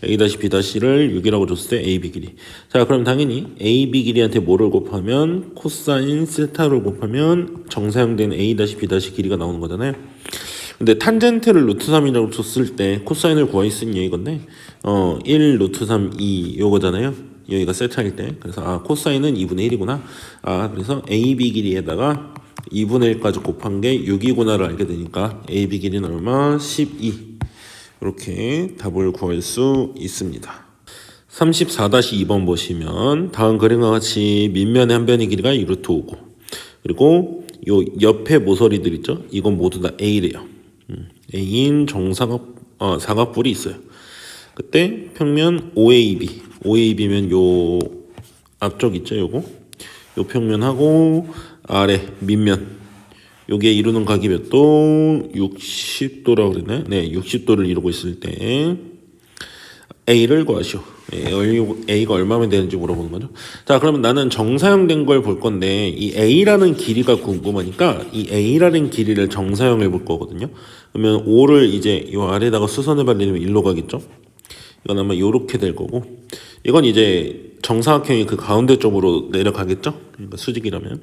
A-B'를 6이라고 줬을 때 AB 길이. 자, 그럼 당연히 AB 길이한테 뭐를 곱하면 코사인 세타를 곱하면 정사형된 A-B 길이가 나오는 거잖아요. 근데 탄젠트를 루트 3이라고 줬을 때 코사인을 구하였으니 이건데 1 루트 3 2 요거잖아요. 여기가 세타일 때. 그래서 코사인은 2분의 1이구나. 그래서 AB 길이에다가 2분의 1까지 곱한 게 6이구나를 알게 되니까 AB 길이는 얼마? 12. 이렇게 답을 구할 수 있습니다. 34-2번 보시면 다음 그림과 같이 밑면의 한 변의 길이가 2루트 5고 그리고 요 옆에 모서리들 있죠? 이건 모두 다 A래요. A인 사각뿔이 있어요. 그때 평면 OAB면 요 앞쪽 있죠? 요거 요 평면하고 아래 밑면 요게 이루는 각이 몇 도? 60도라고 그랬나요? 네, 60도를 이루고 있을 때 A를 구하시오. A가 얼마면 되는지 물어보는 거죠. 자, 그러면 나는 정사형된 걸 볼 건데 이 A라는 길이가 궁금하니까 이 A라는 길이를 정사형을 볼 거거든요. 그러면 5를 이제 요 아래다가 수선해 발리면 1로 가겠죠. 이건 아마 요렇게 될 거고 이건 이제 정사각형이 그 가운데 쪽으로 내려가겠죠. 그러니까 수직이라면.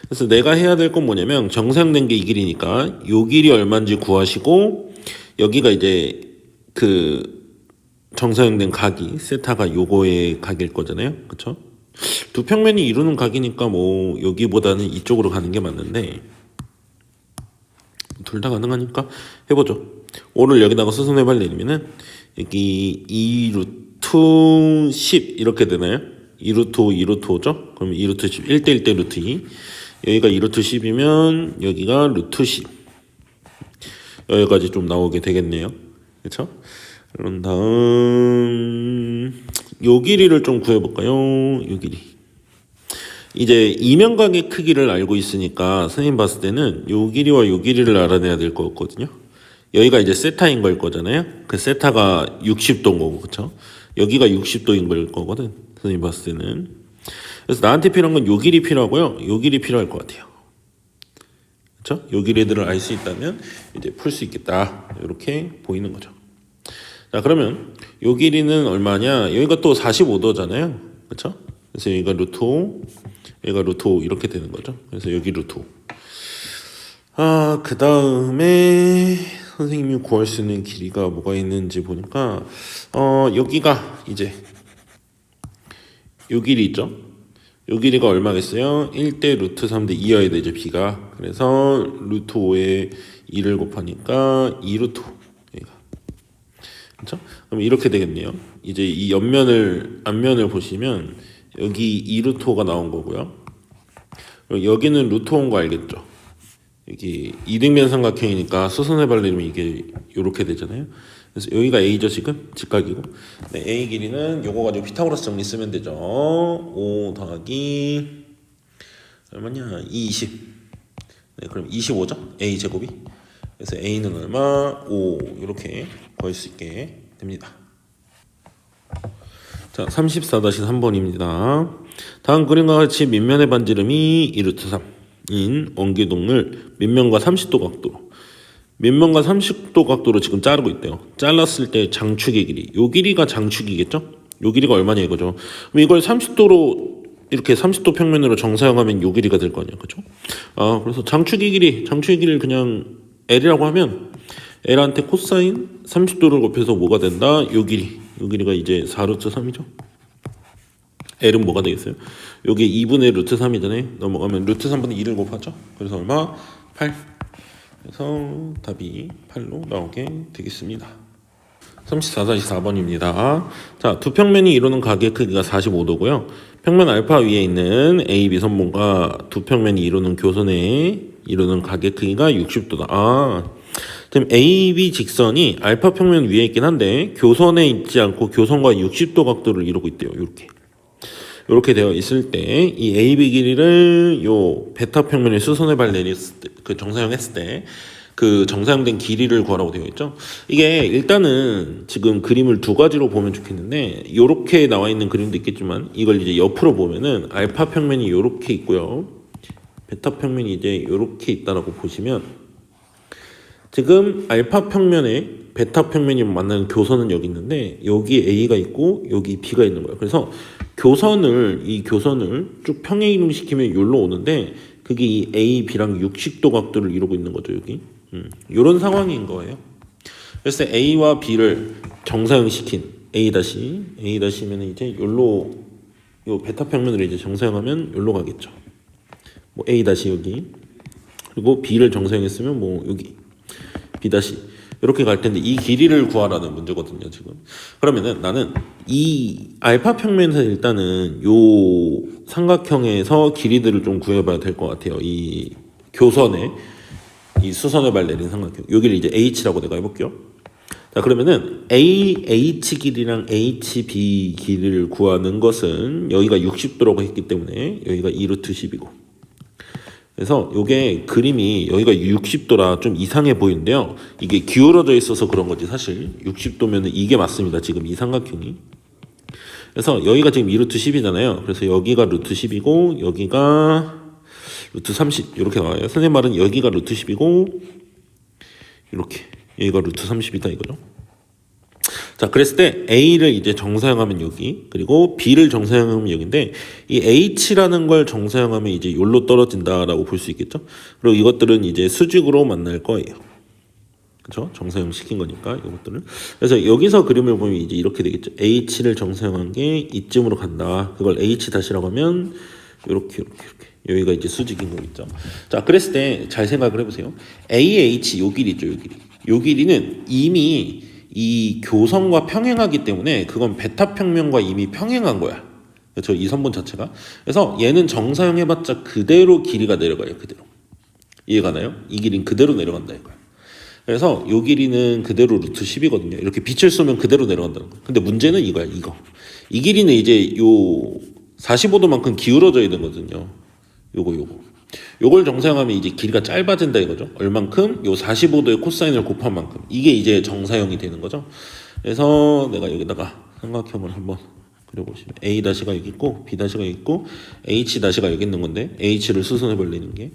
그래서 내가 해야 될 건 뭐냐면 정사형된 게 이 길이니까 요 길이 얼마인지 구하시고 여기가 이제 그 정사형된 각이 세타가 요거의 각일 거잖아요. 그쵸? 두 평면이 이루는 각이니까 뭐 여기보다는 이쪽으로 가는 게 맞는데 둘 다 가능하니까 해보죠. 5를 여기다가 수선해발 내리면은 여기 2루트 10 이렇게 되나요? 2루트 5, 2루트 5죠? 그럼 2루트 10, 1대 1대 루트 2 여기가 2루트 10이면 여기가 루트 10 여기까지 좀 나오게 되겠네요. 그쵸? 그런 다음 요 길이를 좀 구해볼까요? 요 길이 이제 이면각의 크기를 알고 있으니까 선생님 봤을 때는 요 길이와 요 길이를 알아내야 될 거거든요. 여기가 이제 세타인 걸 거잖아요. 그 세타가 60도인 거고 그쵸? 여기가 60도인 걸 거거든 선생님 봤을 때는. 그래서 나한테 필요한 건 요 길이 필요하고요. 요 길이 필요할 것 같아요. 그쵸? 요 길이들을 알 수 있다면 이제 풀 수 있겠다 이렇게 보이는 거죠. 자, 그러면 요 길이는 얼마냐? 여기가 또 45도잖아요. 그쵸? 그래서 여기가 루트 5, 여기가 루트 5 이렇게 되는 거죠. 그래서 여기 루트 5. 그 다음에 선생님이 구할 수 있는 길이가 뭐가 있는지 보니까 여기가 이제 요 길이 있죠. 요 길이가 얼마겠어요? 1대 루트 3대 2여야 되죠. B가. 그래서 루트 5에 2를 곱하니까 2루트 5. 그렇죠? 그럼 이렇게 되겠네요. 이제 이 앞면을 보시면 여기 2루트 5가 나온 거고요. 여기는 루트 5인 거 알겠죠? 여기 이등변 삼각형이니까 수선해 발리면 이게 이렇게 되잖아요. 그래서 여기가 A죠 지금 직각이고. 네, A 길이는 요거 가지고 피타고라스 정리 쓰면 되죠. 5 더하기 얼마냐? 20. 네, 그럼 25죠? A 제곱이. 그래서 A는 얼마? 5 이렇게 구할 수 있게 됩니다. 자, 34-3번입니다. 다음 그림과 같이 밑면의 반지름이 2루트3인 원기둥을 밑면과 30도 각도로 밑면과 30도 각도로 지금 자르고 있대요. 잘랐을 때 장축의 길이, 요 길이가 장축이겠죠? 요 길이가 얼마냐 이거죠. 그럼 이걸 30도로 이렇게 30도 평면으로 정사형하면 요 길이가 될 거 아니야, 그죠? 그래서 장축의 길이를 그냥 L이라고 하면 L한테 코사인 30도를 곱해서 뭐가 된다? 요 길이가 이제 4루트3이죠. L은 뭐가 되겠어요? 요게 2분의 루트 3이잖아요. 넘어가면 루트 3분의 2를 곱하죠. 그래서 얼마? 8. 그래서 답이 8로 나오게 되겠습니다. 34-4번입니다. 자, 두 평면이 이루는 가게 크기가 45도고요. 평면 알파 위에 있는 AB 선분과 두 평면이 이루는 교선에 이루는 가게 크기가 60도다. 지금 AB 직선이 알파 평면 위에 있긴 한데 교선에 있지 않고 교선과 60도 각도를 이루고 있대요. 이렇게 되어 있을 때 이 AB 길이를 요 베타 평면에 수선의 발 내렸을 때, 그 정사형 했을 때 그 정사형된 길이를 구하라고 되어 있죠. 이게 일단은 지금 그림을 두 가지로 보면 좋겠는데 요렇게 나와 있는 그림도 있겠지만 이걸 이제 옆으로 보면은 알파 평면이 요렇게 있고요. 베타 평면이 이제 요렇게 있다라고 보시면 지금 알파 평면에 베타 평면이 만나는 교선은 여기 있는데 여기 A가 있고 여기 B가 있는 거예요. 그래서 이 교선을 쭉 평행이동시키면 여기로 오는데 그게 이 A, B랑 60도 각도를 이루고 있는 거죠. 여기 이런 상황인 거예요. 그래서 A와 B를 정사형시킨 A-A면은 이제 여기로 요 베타 평면으로 이제 정사형하면 여기로 가겠죠. 뭐 A- 여기 그리고 B를 정사형했으면 뭐 여기 B- 이렇게 갈 텐데 이 길이를 구하라는 문제거든요, 지금. 그러면은 나는 이 알파 평면에서 일단은 요 삼각형에서 길이들을 좀 구해봐야 될 것 같아요. 이 교선에 이 수선의 발 내린 삼각형. 여기를 이제 H라고 내가 해볼게요. 자, 그러면은 AH 길이랑 HB 길이를 구하는 것은 여기가 60도라고 했기 때문에 여기가 2루트 10이고. 그래서 요게 그림이 여기가 60도라 좀 이상해 보이는데요. 이게 기울어져 있어서 그런 거지 사실 60도면 이게 맞습니다. 지금 이 삼각형이. 그래서 여기가 지금 2루트 10이잖아요. 그래서 여기가 루트 10이고 여기가 루트 30 이렇게 나와요. 선생님 말은 여기가 루트 10이고 이렇게 여기가 루트 30이다 이거죠. 자, 그랬을 때 A를 이제 정사형하면 여기, 그리고 B를 정사형하면 여기인데 이 H라는 걸 정사형하면 이제 여기로 떨어진다라고 볼 수 있겠죠. 그리고 이것들은 이제 수직으로 만날 거예요. 그렇죠? 정사형 시킨 거니까 이것들은. 그래서 여기서 그림을 보면 이제 이렇게 되겠죠. H를 정사형한 게 이쯤으로 간다. 그걸 H-라고 하면 이렇게 여기가 이제 수직인 거겠죠. 자, 그랬을 때 잘 생각을 해보세요. AH 요 길이 있죠, 요 길이. 요 길이는 이미 이 교선과 평행하기 때문에 그건 베타 평면과 이미 평행한 거야. 그렇죠? 이 선분 자체가. 그래서 얘는 정사형 해봤자 그대로 길이가 내려가요. 그대로. 이해가나요? 이 길이는 그대로 내려간다 이거야. 그래서 요 길이는 그대로 루트 10이거든요. 이렇게 빛을 쏘면 그대로 내려간다는 거야. 근데 문제는 이거야. 이 길이는 이제 요 45도만큼 기울어져야 되거든요. 요걸 정사형하면 이제 길이가 짧아진다 이거죠. 얼만큼? 요 45도의 코사인을 곱한 만큼. 이게 이제 정사형이 되는 거죠. 그래서 내가 여기다가 삼각형을 한번 그려보시면 A-가 여기 있고 B-가 여기 있고 H-가 여기 있는 건데 H를 수선해 버리는 게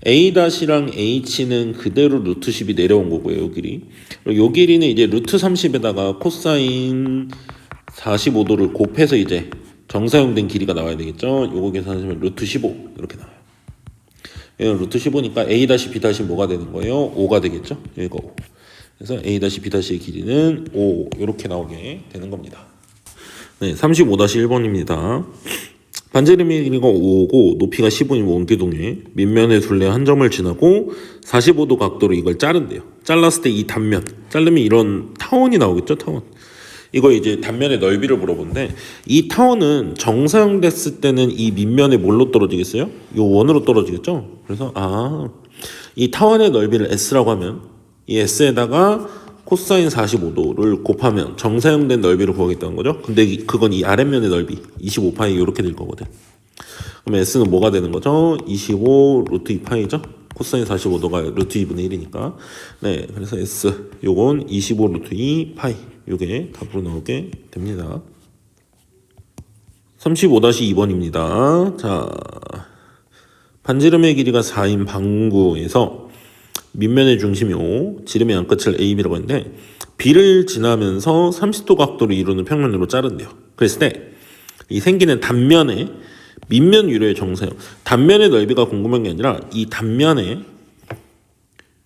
A-랑 H는 그대로 루트 10이 내려온 거고요. 요 길이. 그리고 요 길이는 이제 루트 30에다가 코사인 45도를 곱해서 이제 정사형된 길이가 나와야 되겠죠. 요거 계산하시면 루트 15 이렇게 나와요. 얘는 루트 15니까 A-B- 뭐가 되는 거예요? 5가 되겠죠. 여기가 5. 그래서 A-B'의 길이는 5 이렇게 나오게 되는 겁니다. 네, 35-1번입니다. 반지름의 길이가 5고 높이가 15인 원기둥에 밑면의 둘레 한 점을 지나고 45도 각도로 이걸 자른대요. 잘랐을 때 이 단면 자르면 이런 타원이 나오겠죠. 타원. 이거 이제 단면의 넓이를 물어보는데 이 타원은 정사형 됐을 때는 이 밑면에 뭘로 떨어지겠어요? 요 원으로 떨어지겠죠? 그래서 이 타원의 넓이를 S라고 하면 이 S에다가 코사인 45도를 곱하면 정사형된 넓이를 구하겠다는 거죠. 근데 그건 이 아랫면의 넓이 25파이 이렇게 될 거거든. 그럼 S는 뭐가 되는 거죠? 25 루트 2파이죠? 코사인 45도가 루트 2분의 1이니까. 네, 그래서 S 요건 25 루트 2파이 요게 답으로 나오게 됩니다. 35-2번입니다. 자, 반지름의 길이가 4인 방구에서 밑면의 중심이 O, 지름의 양끝을 A, B라고 했는데 B를 지나면서 30도 각도를 이루는 평면으로 자른대요. 그랬을 때 이 생기는 단면의 밑면 위로의 정사형, 단면의 넓이가 궁금한 게 아니라 이 단면에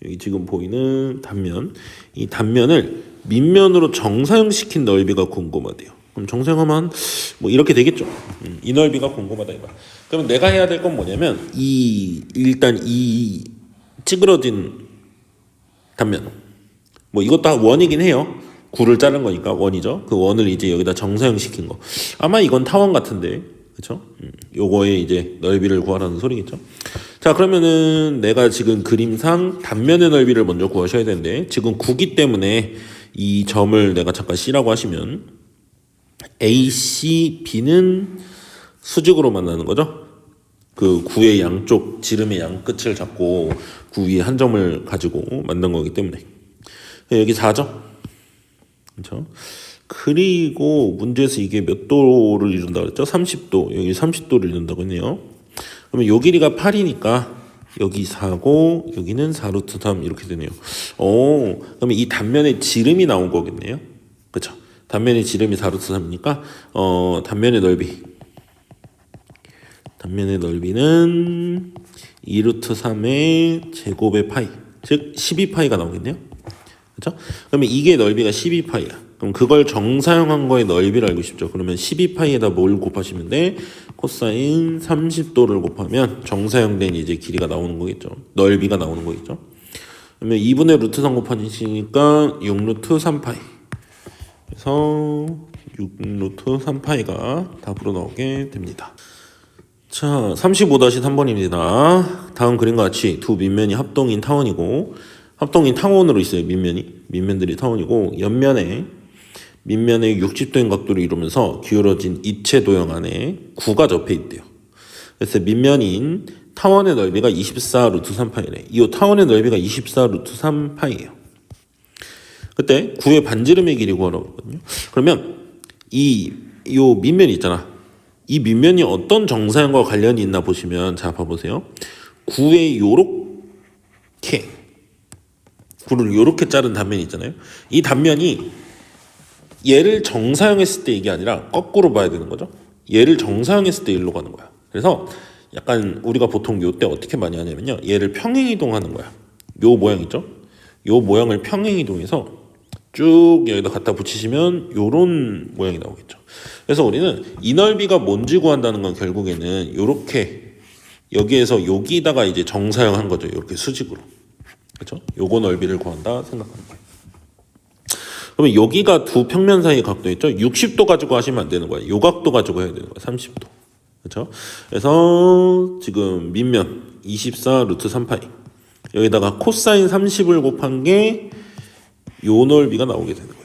여기 지금 보이는 단면, 이 단면을 밑면으로 정사형시킨 넓이가 궁금하대요. 그럼 정사형하면 뭐 이렇게 되겠죠. 이 넓이가 궁금하다 이거. 그러면 내가 해야 될 건 뭐냐면 일단 이 찌그러진 단면, 뭐 이것도 다 원이긴 해요. 구를 자른 거니까 원이죠. 그 원을 이제 여기다 정사형 시킨 거. 아마 이건 타원 같은데, 그렇죠? 요거의 이제 넓이를 구하라는 소리겠죠. 자, 그러면은 내가 지금 그림상 단면의 넓이를 먼저 구하셔야 되는데 지금 구기 때문에 이 점을 내가 잠깐 C라고 하시면 AC, B는 수직으로 만나는 거죠. 그 구의 양쪽 지름의 양 끝을 잡고 구 위에 한 점을 가지고 만든 거기 때문에 여기 4점. 그렇죠? 그리고 문제에서 이게 몇 도를 이룬다고 그랬죠? 30도. 여기 30도를 이룬다고 했네요. 그러면 요 길이가 8이니까 여기 4고 여기는 4루트 3 이렇게 되네요. 오, 그러면 이 단면의 지름이 나온 거겠네요. 그렇죠? 단면의 지름이 4루트 3이니까 단면의 넓이는 2루트 3의 제곱의 파이, 즉 12파이가 나오겠네요. 그렇죠? 그러면 이게 넓이가 12파이야. 그럼 그걸 정사형한 거의 넓이를 알고 싶죠. 그러면 12파이에다 뭘 곱하시면 돼? 코사인 30도를 곱하면 정사형된 이제 길이가 나오는 거겠죠. 넓이가 나오는 거겠죠. 그러면 2분의 루트 3 곱하시니까 6루트 3파이. 그래서 6루트 3파이가 답으로 나오게 됩니다. 자, 35-3번입니다. 다음 그림과 같이 두 밑면이 합동인 타원이고 합동인 타원으로 있어요. 밑면들이 타원이고 밑면에 60도인 각도를 이루면서 기울어진 입체 도형 안에 구가 접해 있대요. 그래서 밑면인 타원의 넓이가 24 루트 3파이래. 이 타원의 넓이가 24 루트 3파이예요. 그때 구의 반지름의 길이 구하라고 했거든요. 그러면 요 밑면이 있잖아. 이 밑면이 어떤 정사형과 관련이 있나 보시면 자 봐보세요. 구의 요렇게 구를 요렇게 자른 단면이 있잖아요. 이 단면이 얘를 정사형했을 때 이게 아니라 거꾸로 봐야 되는 거죠. 얘를 정사형했을 때 일로 가는 거야. 그래서 약간 우리가 보통 요때 어떻게 많이 하냐면요. 얘를 평행이동하는 거야. 요 모양 있죠? 요 모양을 평행이동해서 쭉 여기다 갖다 붙이시면 요런 모양이 나오겠죠. 그래서 우리는 이 넓이가 뭔지 구한다는 건 결국에는 요렇게 여기에서 여기다가 이제 정사형한 거죠. 이렇게 수직으로. 그렇죠? 요거 넓이를 구한다 생각하는 거예요. 그러면 여기가 두 평면 사이의 각도 있죠? 60도 가지고 하시면 안 되는 거예요. 요 각도 가지고 해야 되는 거예요. 30도. 그렇죠? 그래서 지금 밑면 24 루트 3파이 여기다가 코사인 30을 곱한 게 요 넓이가 나오게 되는 거예요.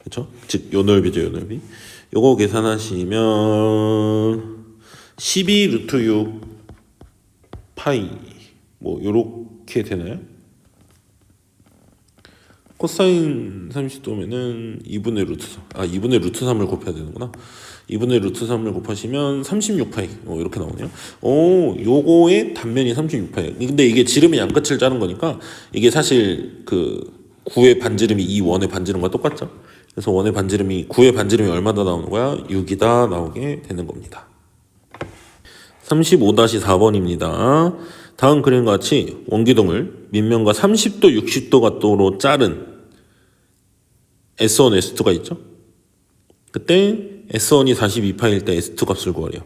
그렇죠? 즉 요 넓이죠. 요 넓이. 요거 계산하시면 12 루트 6 파이 뭐 요렇게 되나요? 코사인 30도면은 2분의 루트 3. 2분의 루트 3을 곱해야 되는구나. 2분의 루트 3을 곱하시면 36파이. 이렇게 나오네요. 요거의 단면이 36파이. 근데 이게 지름의 양끝을 자른 거니까 이게 사실 그 9의 반지름이 이 원의 반지름과 똑같죠. 그래서 원의 반지름이 9의 반지름이 얼마나 나오는 거야? 6이다 나오게 되는 겁니다. 35-4번입니다. 다음 그림과 같이 원기둥을 밑면과 30도, 60도 각도로 자른 S1, S2가 있죠? 그때 S1이 42파일 때 S2 값을 구하래요.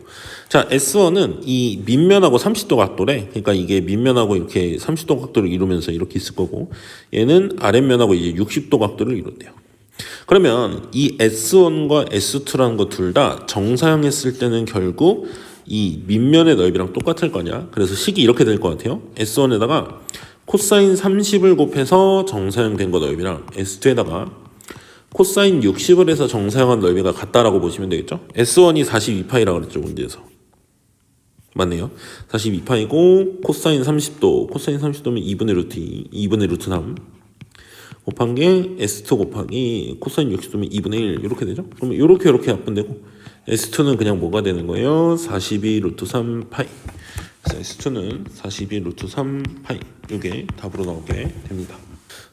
자, S1은 이 밑면하고 30도 각도래. 그러니까 이게 밑면하고 이렇게 30도 각도를 이루면서 이렇게 있을 거고 얘는 아랫면하고 이제 60도 각도를 이룬대요. 그러면 이 S1과 S2라는 거 둘 다 정사형했을 때는 결국 이 밑면의 넓이랑 똑같을 거냐. 그래서 식이 이렇게 될 것 같아요. S1에다가 코사인 30을 곱해서 정사형 된 거 넓이랑 S2에다가 코사인 60을 해서 정사형한 넓이가 같다라고 보시면 되겠죠. S1이 42파이라고 그랬죠. 문제에서. 맞네요. 42파이고 코사인 30도. 코사인 30도면 2분의 루트 2. 2분의 루트 3. 곱한 게 S2 곱하기 코사인 60도면 2분의 1 이렇게 되죠. 그러면 이렇게 약분 되고 S2는 그냥 뭐가 되는 거예요? 42 루트 3 파이. 그래서 S2는 42 루트 3 파이. 이게 답으로 나오게 됩니다.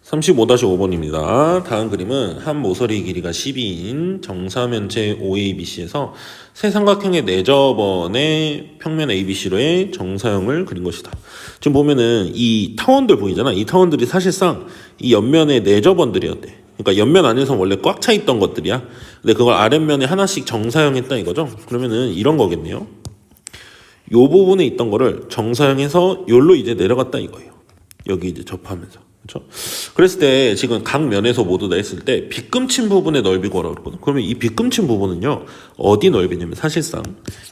35-5번입니다. 다음 그림은 한 모서리 길이가 12인 정사면체 OABC에서 세 삼각형의 내접원의 평면 ABC로의 정사형을 그린 것이다. 지금 보면은 이 타원들 보이잖아. 이 타원들이 사실상 이 옆면의 내접원들이었대. 그러니까 옆면 안에서 원래 꽉 차 있던 것들이야. 근데 그걸 아랫면에 하나씩 정사형했다 이거죠. 그러면은 이런 거겠네요. 요 부분에 있던 거를 정사형해서 요로 이제 내려갔다 이거예요. 여기 이제 접하면서. 그렇죠? 그랬을 때 지금 각 면에서 모두 다 했을 때 빗금친 부분의 넓이 구하라고 그랬거든. 그러면 이 빗금친 부분은요. 어디 넓이냐면 사실상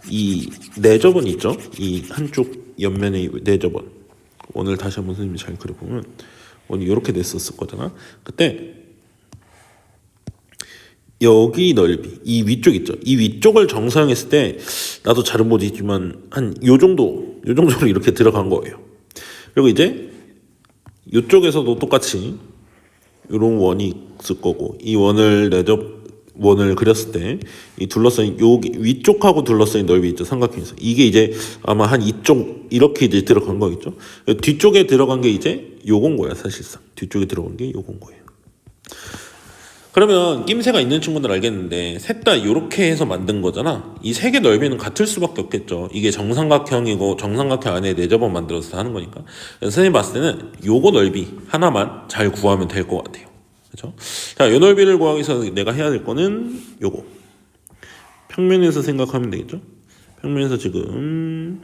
이 내접원 있죠? 이 한쪽 옆면의 내접원. 오늘 다시 한번 선생님이 잘 그려보면 오늘 이렇게 냈었을 거잖아. 그때 여기 넓이, 이 위쪽 있죠? 이 위쪽을 정사형했을 때 나도 잘은 모르겠지만 한 요 정도로 이렇게 들어간 거예요. 그리고 이제 이쪽에서도 똑같이 이런 원이 있을 거고 이 원을 원을 그렸을 때 이 둘러싸인 여기 위쪽하고 둘러싸인 넓이 있죠 삼각형에서 이게 이제 아마 한 이쪽 이렇게 이제 들어간 거겠죠. 뒤쪽에 들어간 게 이제 요건 거야 사실상 뒤쪽에 들어간 게 요건 거예요. 그러면 낌새가 있는 친구들 알겠는데 셋 다 이렇게 해서 만든 거잖아. 이 세 개 넓이는 같을 수밖에 없겠죠. 이게 정삼각형이고 정삼각형 안에 내접원 만들어서 하는 거니까. 그래서 선생님 봤을 때는 요거 넓이 하나만 잘 구하면 될 것 같아요. 그렇죠? 자, 요 넓이를 구하기 위해서 내가 해야 될 거는 요거. 평면에서 생각하면 되겠죠. 평면에서 지금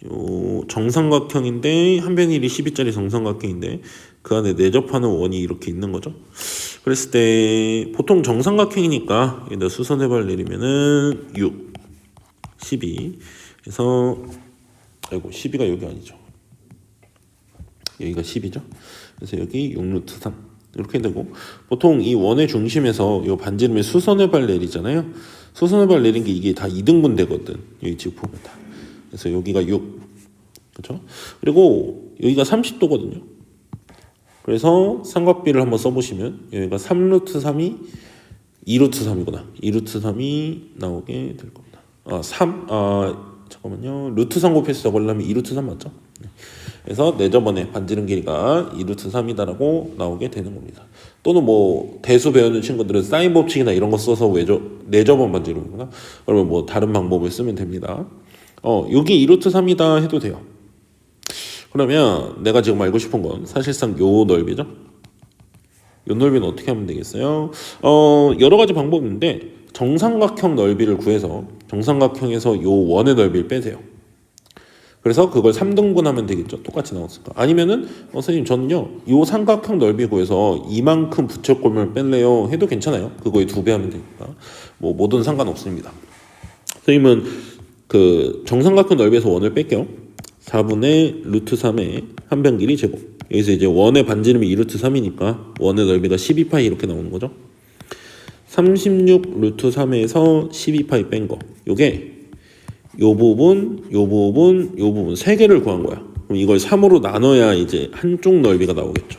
요 정삼각형인데 한 변 길이 12짜리 정삼각형인데 그 안에 내접하는 원이 이렇게 있는 거죠. 그랬을 때 보통 정삼각형이니까 여기다 수선해발 내리면은 6, 12 그래서 아이고 12가 여기 아니죠. 여기가 10이죠. 그래서 여기 6루트 3 이렇게 되고 보통 이 원의 중심에서 이 반지름에 수선해발 내리잖아요. 수선해발 내린 게 이게 다 2등분 되거든. 여기 지금 보면 다. 그래서 여기가 6 그렇죠? 그리고 여기가 30도거든요. 그래서 삼각비를 한번 써보시면 여기가 3루트 3이 2루트 3이구나. 2루트 3이 나오게 될 겁니다. 잠깐만요. 루트 3 곱해서 적으려면 2루트 3 맞죠? 그래서 내접원의 반지름 길이가 2루트 3이다라고 나오게 되는 겁니다. 또는 뭐 대수 배우는 친구들은 사인 법칙이나 이런 거 써서 내접원 반지름이구나. 그러면 뭐 다른 방법을 쓰면 됩니다. 여기 2루트 3이다 해도 돼요. 그러면 내가 지금 알고 싶은 건 사실상 요 넓이죠. 요 넓이는 어떻게 하면 되겠어요? 여러 가지 방법이 있는데 정삼각형 넓이를 구해서 정삼각형에서 요 원의 넓이를 빼세요. 그래서 그걸 3등분하면 되겠죠. 똑같이 나왔을까? 아니면은 선생님 저는요 요 삼각형 넓이 구해서 이만큼 부채꼴을 뺄래요 해도 괜찮아요. 그거의 2배 하면 되니까 뭐 뭐든 상관없습니다. 선생님은 그 정삼각형 넓이에서 원을 뺄게요. 4분의 루트 3의 한 변 길이 제곱. 여기서 이제 원의 반지름이 2루트 3이니까 원의 넓이가 12파이 이렇게 나오는 거죠. 36 루트 3에서 12파이 뺀 거. 요게 요 부분 세 개를 구한 거야. 그럼 이걸 3으로 나눠야 이제 한쪽 넓이가 나오겠죠.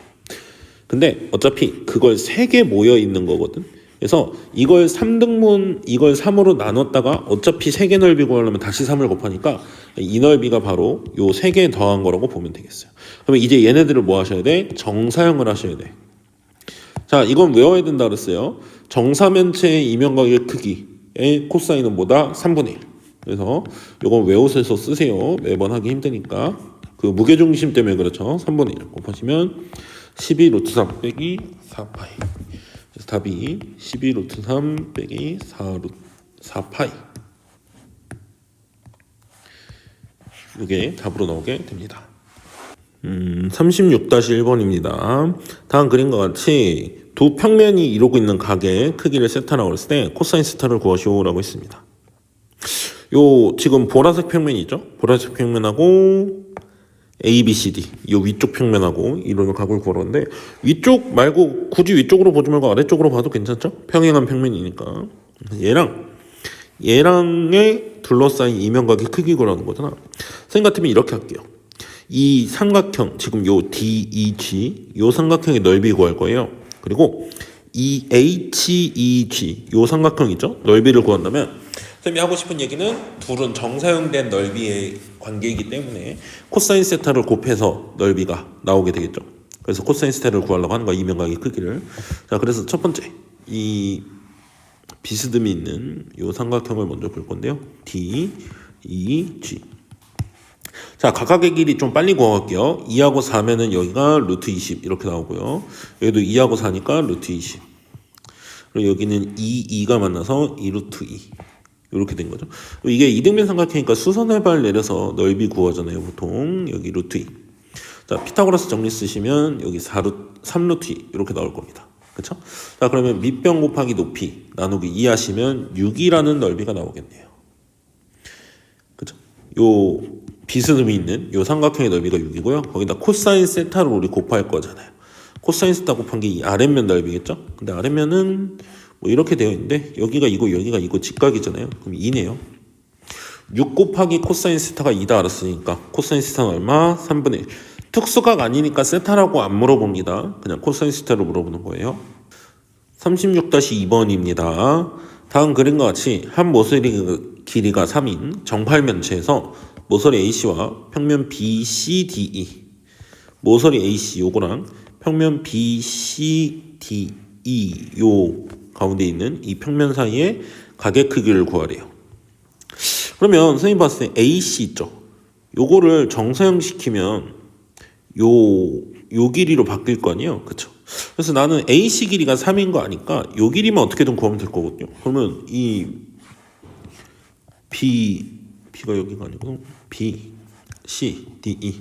근데 어차피 그걸 세 개 모여 있는 거거든. 그래서 이걸 3등분 이걸 3으로 나눴다가 어차피 3개 넓이 구하려면 다시 3을 곱하니까 이 넓이가 바로 요 3개 더한 거라고 보면 되겠어요. 그러면 이제 얘네들을 뭐 하셔야 돼? 정사형을 하셔야 돼. 자, 이건 외워야 된다 그랬어요. 정사면체의 이면각의 크기의 코사인은 뭐다? 3분의 1. 그래서 이건 외우셔서 쓰세요. 매번 하기 힘드니까. 그 무게중심 때문에 그렇죠. 3분의 1 곱하시면 12 루트 3 빼기 4파이. 그래서 답이 12 루트 3 빼기 4파이. 이게 답으로 나오게 됩니다. 36-1번입니다. 다음 그림과 같이 두 평면이 이루고 있는 각의 크기를 세타라고 했을 때 코사인 세타를 구하시오라고 했습니다. 요 지금 보라색 평면이 있죠? 보라색 평면하고 A, B, C, D 요 위쪽 평면하고 이루는 각을 구하는데 위쪽 말고 굳이 위쪽으로 보지 말고 아래쪽으로 봐도 괜찮죠? 평행한 평면이니까 얘랑의 둘러싸인 이면각의 크기 구하는 거잖아. 선생님 같으면 이렇게 할게요. 이 삼각형 지금 요 DEG 요 삼각형의 넓이 구할 거예요. 그리고 이 HEG 요 삼각형 있죠? 넓이를 구한다면 쌤이 하고 싶은 얘기는 둘은 정사형된 넓이의 관계이기 때문에 코사인 세타를 곱해서 넓이가 나오게 되겠죠. 그래서 코사인 세타를 구하려고 하는 거야, 이면각의 크기를. 자, 그래서 첫 번째 이 비스듬히 있는 요 삼각형을 먼저 볼 건데요. D, E, G. 자, 각각의 길이 좀 빨리 구할게요. 2하고 4면은 여기가 루트 20 이렇게 나오고요. 여기도 2하고 4니까 루트 20. 그리고 여기는 2가 만나서 2 루트 2. 이렇게 된 거죠. 이게 이등변 삼각형이니까 수선해발 내려서 넓이 구하잖아요. 보통 여기 루트 2. 자, 피타고라스 정리 쓰시면 여기 3 루트 2 이렇게 나올 겁니다. 그쵸? 자, 그러면 밑변 곱하기 높이 나누기 2 하시면 6이라는 넓이가 나오겠네요. 그쵸? 요 비스듬히 있는 요 삼각형의 넓이가 6이고요. 거기다 코사인 세타로 우리 곱할 거잖아요. 코사인 세타 곱한 게 이 아랫면 넓이겠죠? 근데 아랫면은 뭐 이렇게 되어 있는데 여기가 이거 여기가 이거 직각이잖아요. 그럼 2네요. 6 곱하기 코사인 세타가 2다 알았으니까 코사인 세타는 얼마? 3분의 1. 특수각 아니니까 세타라고 안 물어봅니다. 그냥 코사인 세타로 물어보는 거예요. 36-2번입니다. 다음 그림과 같이 한 모서리 길이가 3인 정팔면체에서 모서리 AC와 평면 BCDE, 모서리 AC 요거랑 평면 BCDE 요 가운데 있는 이 평면 사이의 각의 크기를 구하래요. 그러면 선생님 봤을 때 AC 있죠? 요거를 정사형 시키면 요 길이로 바뀔 거 아니에요? 그쵸? 그래서 나는 AC 길이가 3인 거 아니까 요 길이만 어떻게든 구하면 될 거거든요. 그러면 이 B가 여기가 아니고 B, C, D, E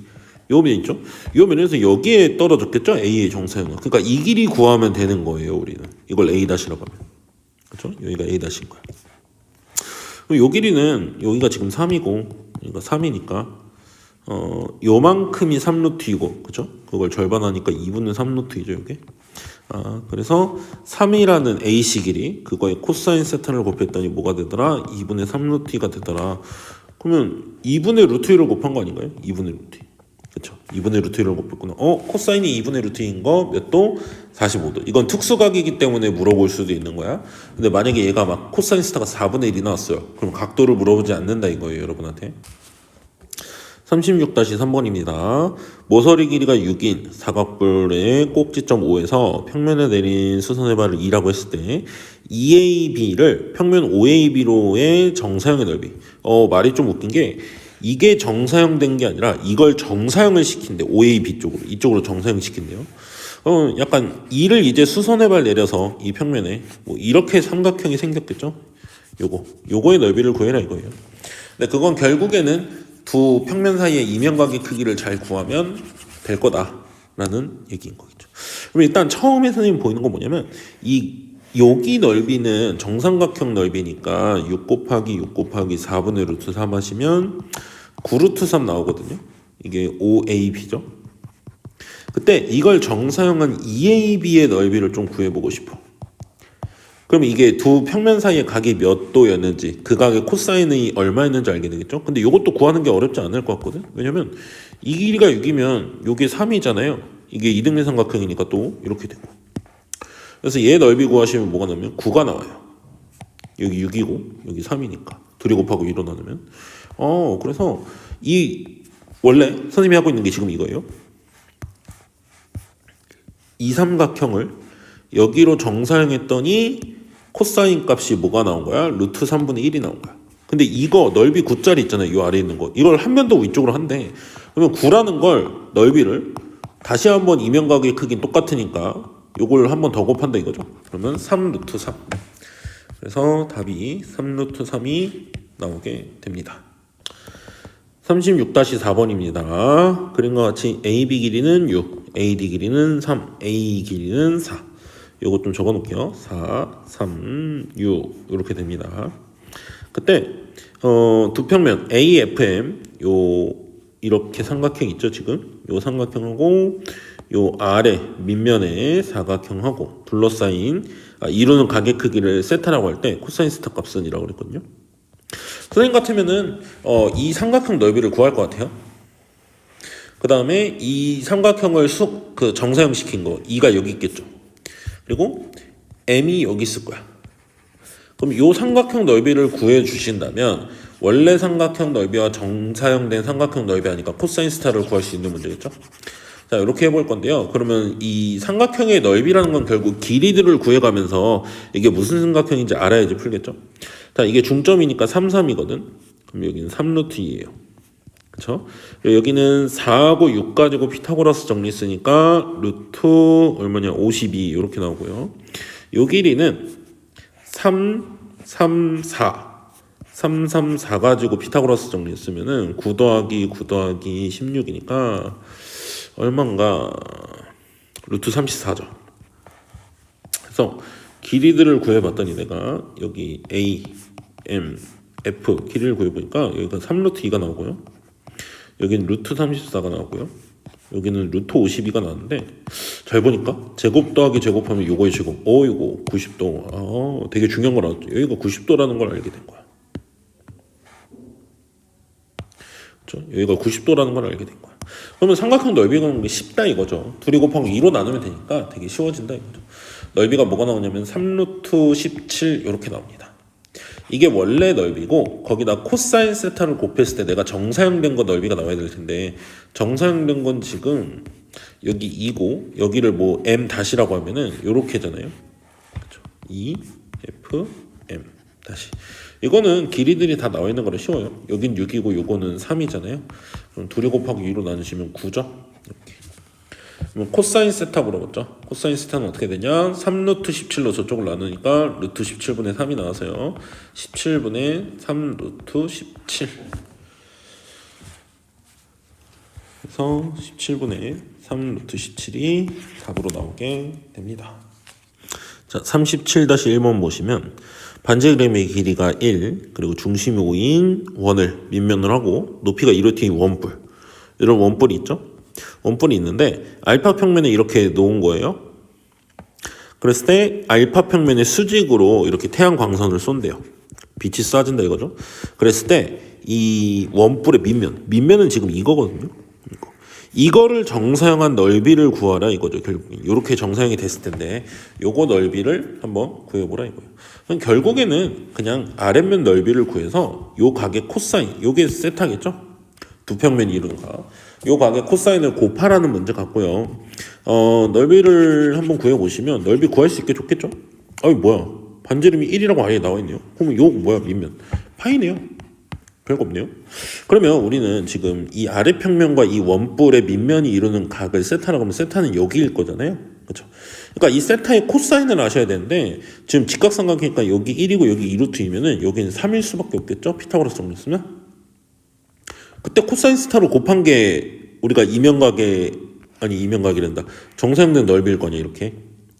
요 면 있죠? 요 면에서 여기에 떨어졌겠죠? A의 정사형은. 그러니까 이 길이 구하면 되는 거예요. 우리는 이걸 A-라고 하면. 그렇죠? 여기가 A-인 거야. 그럼 요 길이는 여기가 지금 3이고 여기가 3이니까 요만큼이 3루트이고 그죠? 그걸 절반하니까 2분의 3루트이죠 이게. 그래서 3이라는 AC 길이 그거에 코사인 세타를 곱했더니 뭐가 되더라? 2분의 3루트가 되더라. 그러면 2분의 루트 1을 곱한 거 아닌가요? 2분의 루트 2. 그쵸? 2분의 루트 1을 곱했구나. 코사인이 2분의 루트 2인 거 몇 도? 45도. 이건 특수각이기 때문에 물어볼 수도 있는 거야. 근데 만약에 얘가 막 코사인 세타가 4분의 1이 나왔어요. 그럼 각도를 물어보지 않는다 이거예요 여러분한테. 36-3번입니다. 모서리 길이가 6인 사각뿔의 꼭지점 O에서 평면에 내린 수선의 발을 2라고 했을 때 2AB를 평면 5AB로의 정사형의 넓이. 말이 좀 웃긴 게 이게 정사형 된 게 아니라 이걸 정사형을 시킨대. 5AB 쪽으로. 이쪽으로 정사형 시킨대요. 약간 2를 이제 수선의 발 내려서 이 평면에 뭐 이렇게 삼각형이 생겼겠죠? 요거의 넓이를 구해라 이거예요. 근데 그건 결국에는 두 평면 사이의 이면각의 크기를 잘 구하면 될 거다라는 얘기인 거겠죠. 그럼 일단 처음에 선생님 보이는 건 뭐냐면 여기 넓이는 정삼각형 넓이니까 6 곱하기 6 곱하기 4분의 루트 3 하시면 9 루트 3 나오거든요. 이게 5AB죠. 그때 이걸 정사형한 2AB의 넓이를 좀 구해보고 싶어. 그럼 이게 두 평면 사이의 각이 몇 도였는지 그 각의 코사인이 얼마였는지 알게 되겠죠. 근데 이것도 구하는 게 어렵지 않을 것 같거든. 왜냐면 이 길이가 6이면 이게 3이잖아요. 이게 이등변 삼각형이니까 또 이렇게 되고. 그래서 얘 넓이 구하시면 뭐가 나오면 9가 나와요. 여기 6이고 여기 3이니까 둘이 곱하고 2로 나누면 그래서 이 원래 선생님이 하고 있는 게 지금 이거예요. 이 삼각형을 여기로 정사형했더니 코사인 값이 뭐가 나온 거야? 루트 3분의 1이 나온 거야. 근데 이거 넓이 9짜리 있잖아요. 이 아래에 있는 거. 이걸 한 면 더 위쪽으로 한대. 그러면 9라는 걸 넓이를 다시 한번 이면각의 크기는 똑같으니까 요걸 한 번 더 곱한다 이거죠. 그러면 3 루트 3. 그래서 답이 3 루트 3이 나오게 됩니다. 36-4번입니다. 그림과 같이 AB 길이는 6, AD 길이는 3, A 길이는 4. 요거 좀 적어 놓을게요. 4, 3, 6 이렇게 됩니다. 그때 두 평면 AFM 이렇게 삼각형 있죠 지금? 요 삼각형하고 요 아래 밑면에 사각형하고 둘러싸인 이루는 각의 크기를 세타라고 할 때 코사인 세타 값은 이라고 그랬거든요. 선생님 같으면은 이 삼각형 넓이를 구할 것 같아요. 그 다음에 이 삼각형을 정사형 시킨 거 2가 여기 있겠죠. 그리고 m이 여기 있을 거야. 그럼 이 삼각형 넓이를 구해 주신다면 원래 삼각형 넓이와 정사형된 삼각형 넓이 하니까 코사인 스타를 구할 수 있는 문제겠죠. 자, 이렇게 해볼 건데요. 그러면 이 삼각형의 넓이라는 건 결국 길이들을 구해가면서 이게 무슨 삼각형인지 알아야지 풀겠죠. 자, 이게 중점이니까 3, 3이거든. 그럼 여기는 3루트 2예요. 그쵸? 여기는 4하고 6 가지고 피타고라스 정리했으니까 루트 얼마냐? 52 이렇게 나오고요. 요 길이는 3, 3, 4 3, 3, 4 가지고 피타고라스 정리했으면은 9 더하기 9 더하기 16이니까 얼마인가? 루트 34죠. 그래서 길이들을 구해봤더니 내가 여기 A, M, F 길이를 구해보니까 여기가 3루트 2가 나오고요. 여기는 루트 34가 나오고요. 여기는 루트 52가 나왔는데 잘 보니까 제곱 더하기 제곱하면 요거의 제곱. 이거 90도. 되게 중요한 걸 알았죠. 여기가 90도라는 걸 알게 된 거야. 그렇죠? 여기가 90도라는 걸 알게 된 거야. 그러면 삼각형 넓이 구하는 게 쉽다 이거죠. 둘이 곱하고 2로 나누면 되니까 되게 쉬워진다 이거죠. 넓이가 뭐가 나오냐면 3루트 17 이렇게 나옵니다. 이게 원래 넓이고 거기다 코사인 세타를 곱했을 때 내가 정사형된 거 넓이가 나와야 될 텐데 정사형된 건 지금 여기 2고 여기를 뭐 m 다시라고 하면은 요렇게잖아요. 그렇죠? 2 f m 다시. 이거는 길이들이 다 나와 있는 거라 쉬워요. 여긴 6이고 요거는 3이잖아요. 그럼 둘이 곱하기 2로 나누시면 9죠. 이렇게. 그럼 코사인 세타 물어봤죠. 코사인 세타는 어떻게 되냐? 3루트 17로 저쪽을 나누니까 루트 17분의 3이 나와서요. 17분의 3루트 17. 그래서 17분의 3루트 17이 답으로 나오게 됩니다. 자, 37-1번 보시면 반지름의 길이가 1 그리고 중심이 5인 원을 밑면을 하고 높이가 2루트인 원뿔 이런 원뿔이 있죠. 원뿔이 있는데 알파 평면에 이렇게 놓은 거예요. 그랬을 때 알파 평면의 수직으로 이렇게 태양 광선을 쏜대요. 빛이 쏴진다 이거죠. 그랬을 때 이 원뿔의 밑면은 지금 이거거든요. 이거를 정사형한 넓이를 구하라 이거죠. 결국엔 이렇게 정사형이 됐을 텐데 요거 넓이를 한번 구해보라 이거예요. 그럼 결국에는 그냥 아랫면 넓이를 구해서 요 각의 코사인 요게 세타겠죠. 두 평면이 이루는 각. 요 각의 코사인을 곱하라는 문제 같고요. 넓이를 한번 구해보시면 넓이 구할 수 있게 좋겠죠. 뭐야 반지름이 1이라고 아예 나와있네요. 그러면 요 뭐야 밑면 파이네요. 별거 없네요. 그러면 우리는 지금 이 아래 평면과 이 원뿔의 밑면이 이루는 각을 세타라고 하면 세타는 여기일 거잖아요. 그렇죠? 그러니까 이 세타의 코사인을 아셔야 되는데 지금 직각삼각이니까 여기 1이고 여기 2루트이면은 여기는 3일 수밖에 없겠죠. 피타고라스 정리했으면 그때 코사인 세타로 곱한 게 우리가 이면각이란다. 정사형된 넓이일 거냐 이렇게.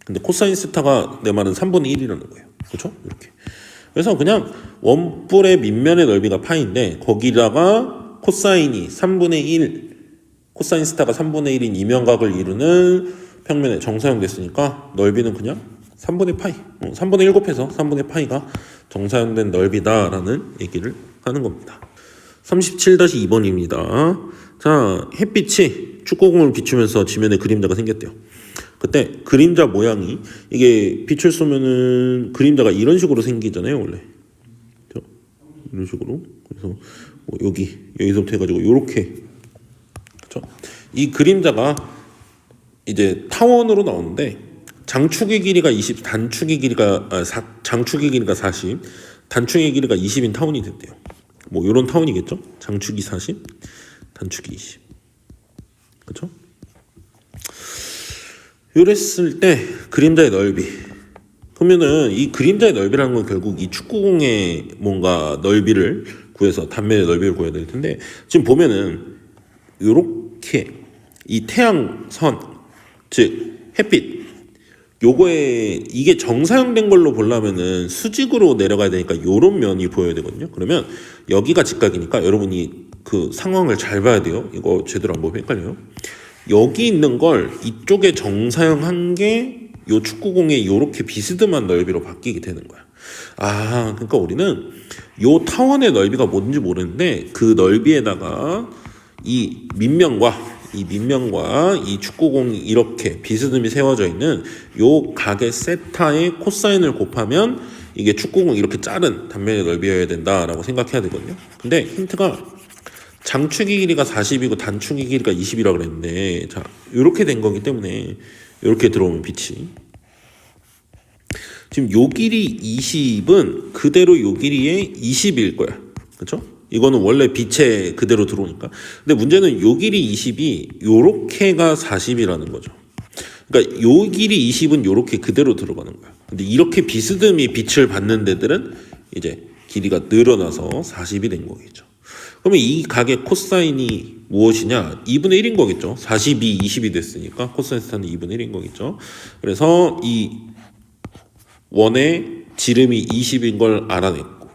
근데 코사인 세타가 내 말은 3분의 1이라는 거예요. 그렇죠? 이렇게. 그래서 그냥 원뿔의 밑면의 넓이가 파인데 거기다가 코사인이 3분의 1 코사인 스타가 3분의 1인 이면각을 이루는 평면에 정사형 됐으니까 넓이는 그냥 3분의 파이 3분의 1 곱해서 3분의 파이가 정사형된 넓이다라는 얘기를 하는 겁니다. 37-2번입니다. 자, 햇빛이 축구공을 비추면서 지면에 그림자가 생겼대요. 그때 그림자 모양이 이게 빛을 쏘면은 그림자가 이런 식으로 생기잖아요 원래. 이런 식으로. 그래서 뭐 여기서부터 해가지고 요렇게. 그렇죠? 이 그림자가 이제 타원으로 나오는데 장축의 길이가 20, 장축의 길이가 40, 단축의 길이가 20인 타원이 됐대요. 뭐 요런 타원이겠죠? 장축이 40, 단축이 20. 그렇죠? 이랬을 때 그림자의 넓이 그러면은 이 그림자의 넓이라는 건 결국 이 축구공의 뭔가 넓이를 구해서 단면의 넓이를 구해야 될 텐데 지금 보면은 요렇게 이 태양선 즉 햇빛 요거에 이게 정사형된 걸로 보려면은 수직으로 내려가야 되니까 요런 면이 보여야 되거든요. 그러면 여기가 직각이니까 여러분이 그 상황을 잘 봐야 돼요. 이거 제대로 안 보면 헷갈려요. 여기 있는 걸 이쪽에 정사형한 게 요 축구공의 요렇게 비스듬한 넓이로 바뀌게 되는 거야. 그러니까 우리는 요 타원의 넓이가 뭔지 모르는데 그 넓이에다가 이 밑면과 이 밑면과 이 축구공이 이렇게 비스듬히 세워져 있는 요 각의 세타의 코사인을 곱하면 이게 축구공이 이렇게 자른 단면의 넓이여야 된다라고 생각해야 되거든요. 근데 힌트가 장축의 길이가 40이고 단축의 길이가 20이라고 그랬는데, 자, 이렇게 된 거기 때문에 이렇게 들어오면 빛이 지금 요 길이 20은 그대로 요 길이의 20일 거야. 그렇죠? 이거는 원래 빛에 그대로 들어오니까. 근데 문제는 요 길이 20이 요렇게가 40이라는 거죠. 그러니까 요 길이 20은 요렇게 그대로 들어가는 거야. 근데 이렇게 비스듬히 빛을 받는 데들은 이제 길이가 늘어나서 40이 된 거겠죠. 그러면 이 각의 코사인이 무엇이냐? 2분의 1인 거겠죠. 40이 20이 됐으니까 코사인 스타는 2분의 1인 거겠죠. 그래서 이 원의 지름이 20인 걸 알아냈고,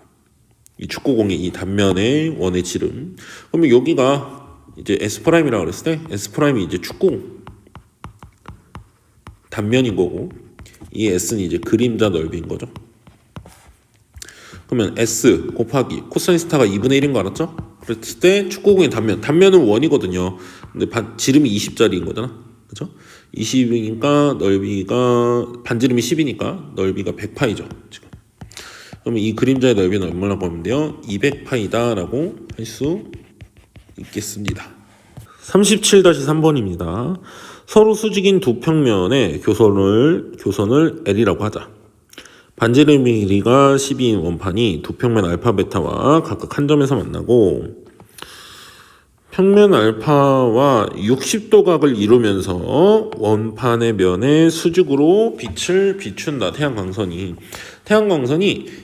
이 축구공의 이 단면의 원의 지름. 그러면 여기가 이제 S''이라고 그랬을 때 S''이 이제 축구공 단면인 거고, 이 S는 이제 그림자 넓이인 거죠. 그러면 S 곱하기 코사인 스타가 2분의 1인 거 알았죠? 그랬을 때 축구공의 단면은 원이거든요. 근데 지름이 20짜리인 거잖아. 그죠? 20이니까 넓이가 반지름이 10이니까 넓이가 100파이죠. 지금. 그러면 이 그림자의 넓이는 얼마라고 하면 돼요? 200파이다라고 할 수 있겠습니다. 37-3번입니다. 서로 수직인 두 평면의 교선을 L이라고 하자. 반지름 길이가 12인 원판이 두 평면 알파 베타와 각각 한 점에서 만나고, 평면 알파와 60도 각을 이루면서 원판의 면에 수직으로 빛을 비춘다. 태양광선이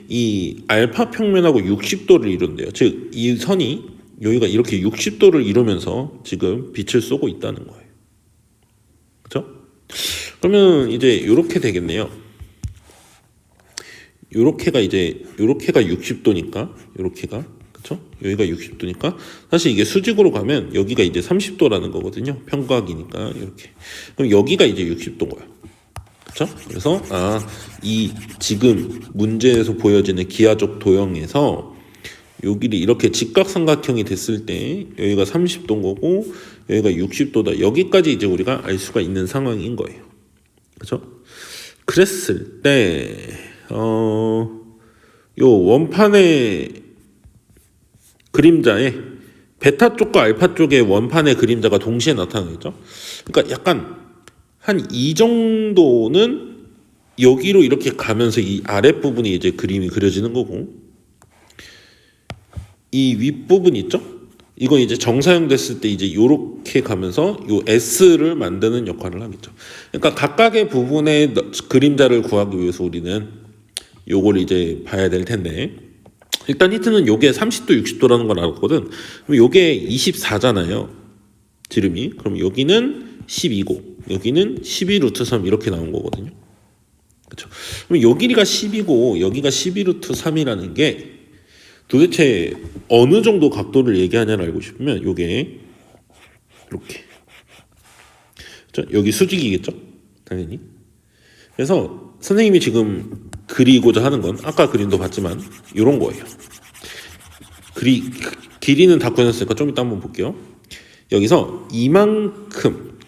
이 알파 평면하고 60도를 이룬대요. 즉 이 선이 여기가 이렇게 60도를 이루면서 지금 빛을 쏘고 있다는 거예요. 그렇죠? 그러면 이제 이렇게 되겠네요. 요렇게가 60도니까 요렇게가, 그쵸? 여기가 60도니까 사실 이게 수직으로 가면 여기가 이제 30도라는 거거든요. 평각이니까 이렇게. 그럼 여기가 이제 60도인 거야. 그쵸? 그래서 이 지금 문제에서 보여지는 기하적 도형에서 요 길이 이렇게 직각삼각형이 됐을 때 여기가 30도인 거고 여기가 60도다. 여기까지 이제 우리가 알 수가 있는 상황인 거예요. 그쵸? 그랬을 때 요 원판의 그림자에 베타 쪽과 알파 쪽의 원판의 그림자가 동시에 나타나겠죠. 그러니까 약간 한 이 정도는 여기로 이렇게 가면서 이 아랫부분이 이제 그림이 그려지는 거고, 이 윗부분 있죠? 이건 이제 정사형 됐을 때 이제 요렇게 가면서 요 S를 만드는 역할을 하겠죠. 그러니까 각각의 부분의 그림자를 구하기 위해서 우리는 요걸 이제 봐야 될 텐데, 일단 히트는 요게 30도 60도라는 걸 알았거든. 그럼 요게 24잖아요. 지름이. 그럼 여기는 12고 여기는 12√3 이렇게 나온 거거든요. 그렇죠? 그럼 요 길이가 10이고 여기가 12√3이라는 게 도대체 어느 정도 각도를 얘기하냐를 알고 싶으면 요게 이렇게. 그렇죠? 여기 수직이겠죠? 당연히. 그래서 선생님이 지금 그리고자 하는 건 아까 그림도 봤지만 이런 거예요. 길이는 다 구해놨으니까 좀 이따 한번 볼게요. 여기서 이만큼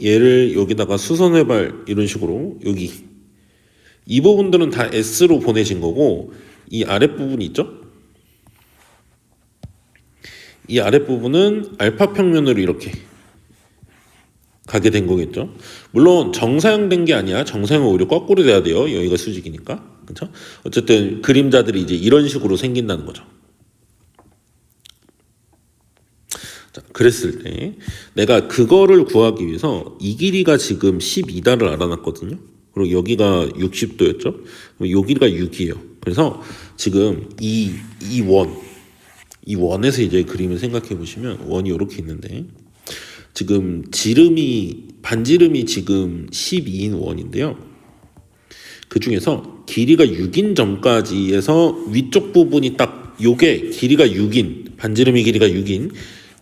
얘를 여기다가 수선회발 이런 식으로 여기 이 부분들은 다 S로 보내진 거고, 이 아랫부분이 있죠? 이 아랫부분은 알파 평면으로 이렇게 가게 된 거겠죠. 물론 정사형 된 게 아니야. 정사형은 오히려 거꾸로 돼야 돼요. 여기가 수직이니까. 그렇죠? 어쨌든 그림자들이 이제 이런 식으로 생긴다는 거죠. 자, 그랬을 때 내가 그거를 구하기 위해서 이 길이가 지금 12다를 알아놨거든요. 그리고 여기가 60도였죠. 그럼 요 길이가 6이에요. 그래서 지금 이 원에서 이제 그림을 생각해 보시면 원이 이렇게 있는데, 지금 반지름이 지금 12인 원인데요. 그 중에서 길이가 6인 점까지 해서 위쪽 부분이 딱 요게 길이가 6인, 반지름이 길이가 6인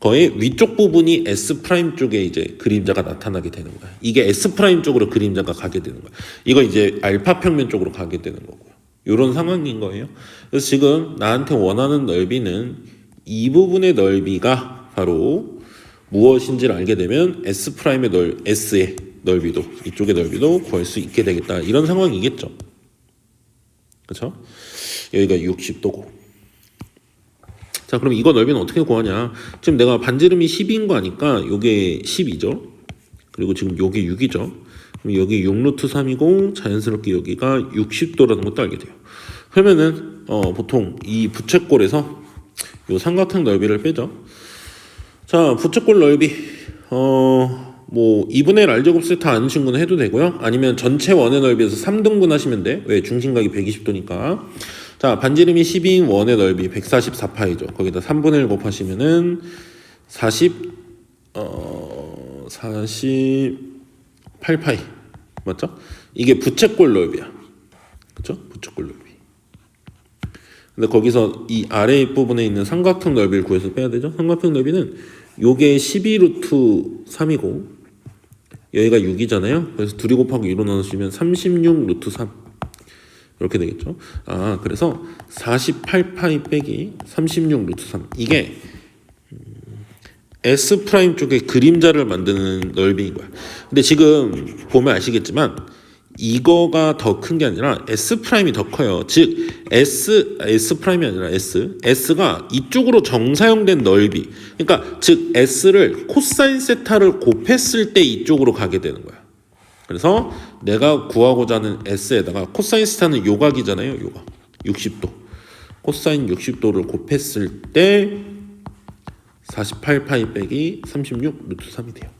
거의 위쪽 부분이 S' 쪽에 이제 그림자가 나타나게 되는 거야. 이게 S' 쪽으로 그림자가 가게 되는 거야. 이거 이제 알파 평면 쪽으로 가게 되는 거고요. 이런 상황인 거예요. 그래서 지금 나한테 원하는 넓이는 이 부분의 넓이가 바로 무엇인지를 알게 되면 S의 넓이도 이쪽의 넓이도 구할 수 있게 되겠다. 이런 상황이겠죠. 그렇죠? 여기가 60도고. 자, 그럼 이거 넓이는 어떻게 구하냐? 지금 내가 반지름이 10인 거 아니까 요게 10이죠. 그리고 지금 요게 6이죠. 그럼 여기 6루트 3이고 자연스럽게 여기가 60도라는 것도 알게 돼요. 그러면은 보통 이 부채꼴에서 요 삼각형 넓이를 빼죠. 자, 부채꼴 넓이 뭐 2분의 1 알제곱 세타 아는 친구는 해도 되고요. 아니면 전체 원의 넓이에서 3등분 하시면 돼. 왜? 중심각이 120도니까. 자, 반지름이 10인 원의 넓이 144파이죠. 거기다 3분의 1 곱하시면은 48파이. 맞죠? 이게 부채꼴 넓이야. 그렇죠? 부채꼴 넓이. 근데 거기서 이 아래 부분에 있는 삼각형 넓이를 구해서 빼야 되죠. 삼각형 넓이는 요게 12루트 3이고 여기가 6이잖아요. 그래서 둘이 곱하고 2로 나누시면 36루트 3 이렇게 되겠죠. 아, 그래서 48파이 빼기 36루트 3 이게 S 프라임 쪽에 그림자를 만드는 넓이인 거야. 근데 지금 보면 아시겠지만 이거가 더 큰 게 아니라 S 프라임이 더 커요. 즉 S 프라임이 아니라 S가 이쪽으로 정사형된 넓이. 그러니까 즉 S를 코사인 세타를 곱했을 때 이쪽으로 가게 되는 거야. 그래서 내가 구하고자 하는 S에다가 코사인 세타는 요각이잖아요. 요각 60도. 코사인 60도를 곱했을 때 48파이 빼기 36 루트 3이 돼요.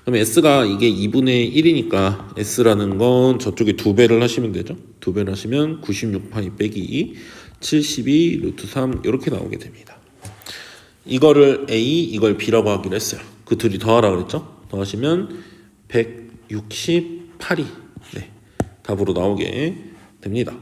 그럼 S가 이게 2분의 1이니까 S라는 건 저쪽에 2배를 하시면 되죠. 2배를 하시면 96파이 빼기 72 루트 3 이렇게 나오게 됩니다. 이거를 A, 이걸 B라고 하기로 했어요. 그 둘이 더하라고 그랬죠. 더하시면 168이 답으로 나오게 됩니다.